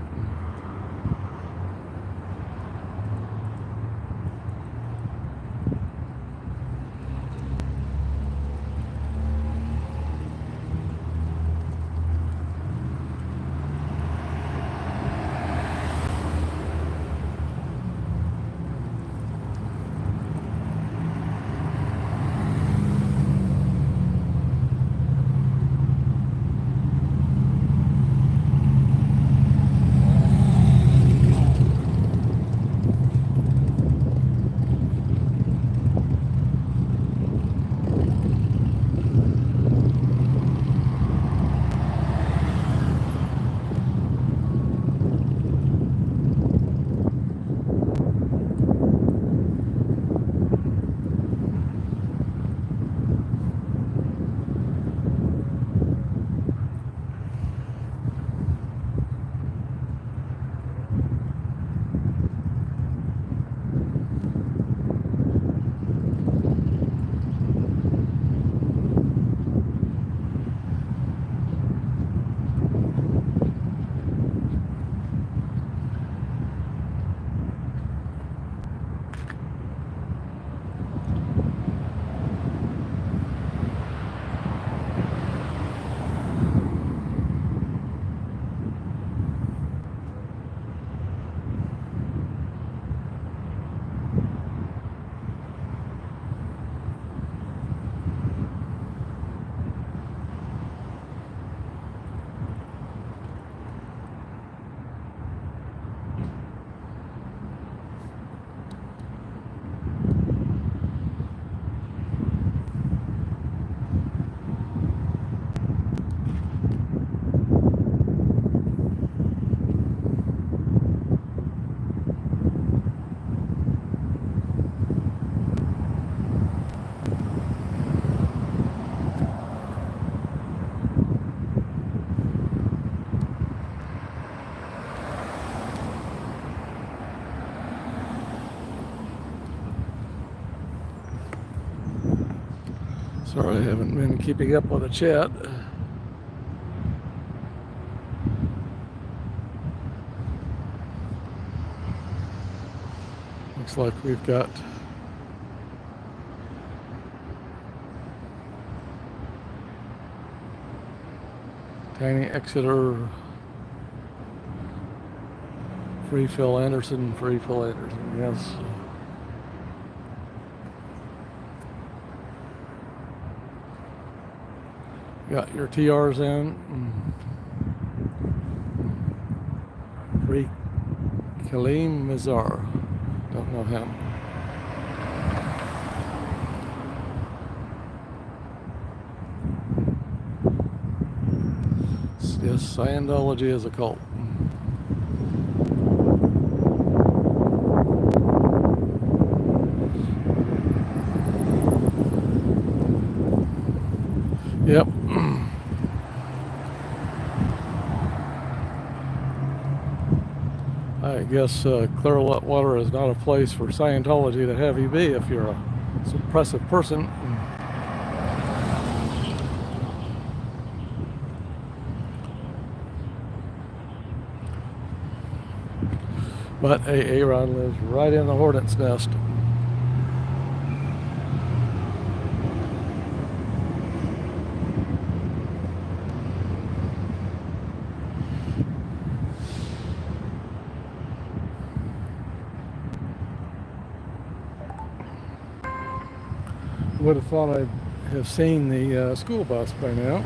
Sorry, I haven't been keeping up with the chat. Looks like we've got Tiny Exeter, Free Phil Anderson, yes. Got your TRs in. Free Kaleem Mizar. Don't know him. Yes, Scientology is a cult. Yep. I guess Clearwater is not a place for Scientology to have you be if you're a suppressive person. But Aaron lives right in the hornet's nest. Would have thought I'd have seen the school bus by now.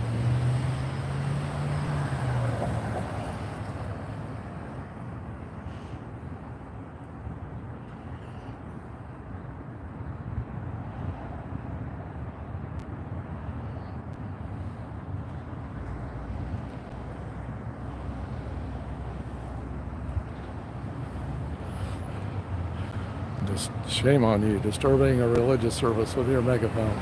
Just shame on you, disturbing a religious service with your megaphone.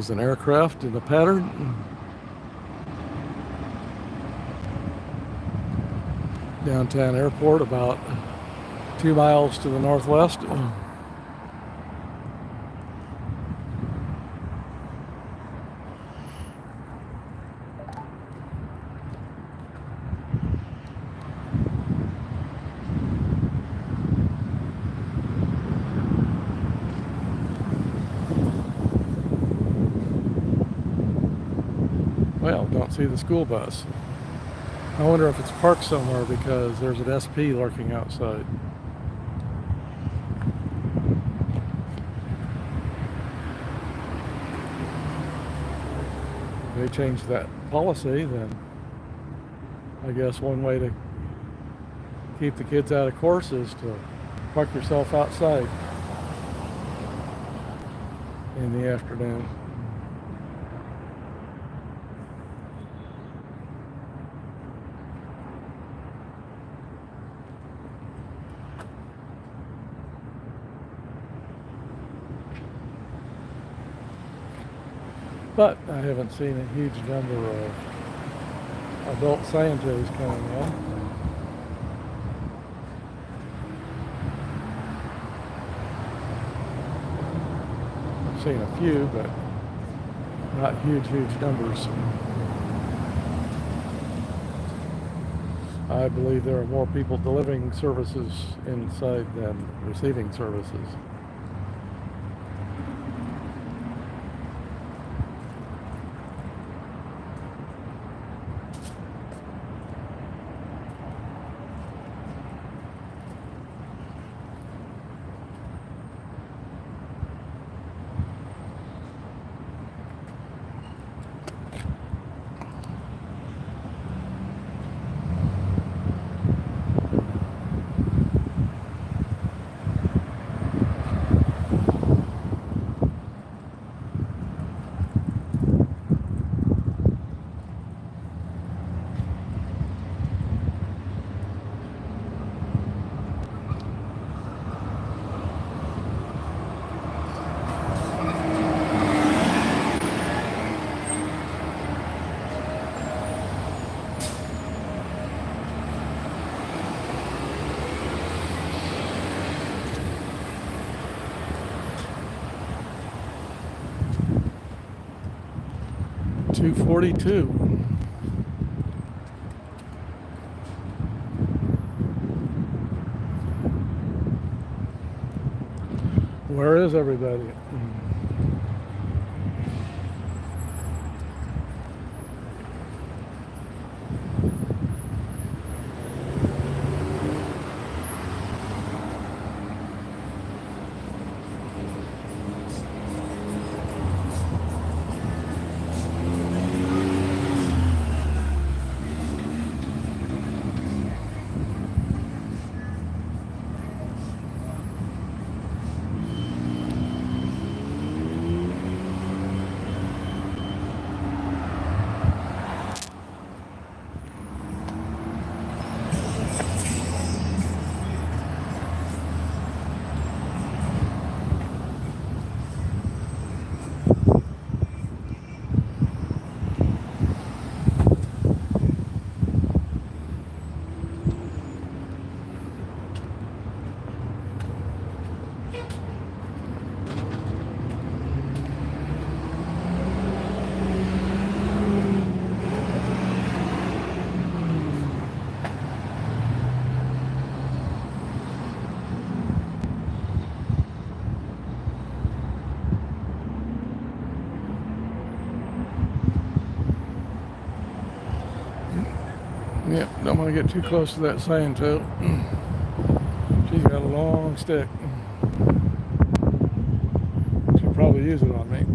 There's an aircraft in a pattern. Downtown airport, about 2 miles to the northwest. Well, don't see the school bus. I wonder if it's parked somewhere because there's an SP lurking outside. If they change that policy, then I guess one way to keep the kids out of course is to park yourself outside in the afternoon. But I haven't seen a huge number of adult scientists coming in. I've seen a few, but not huge numbers. I believe there are more people delivering services inside than receiving services. .242. Where is everybody? Yep, don't want to get too close to that sign toe. She's got a long stick. She'll probably use it on me.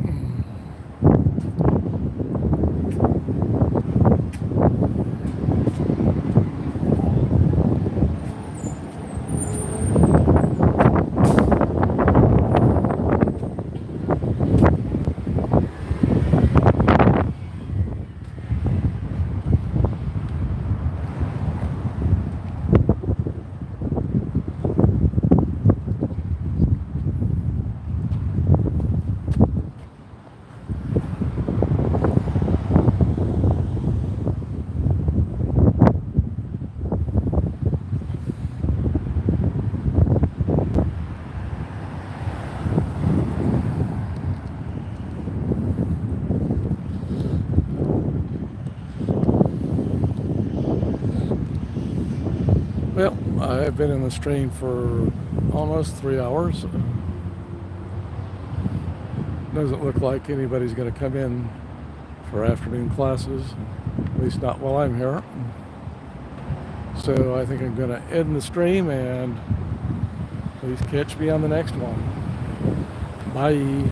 I've been in the stream for almost 3 hours. Doesn't look like anybody's going to come in for afternoon classes, at least not while I'm here. So I think I'm going to end the stream, and please catch me on the next one. Bye.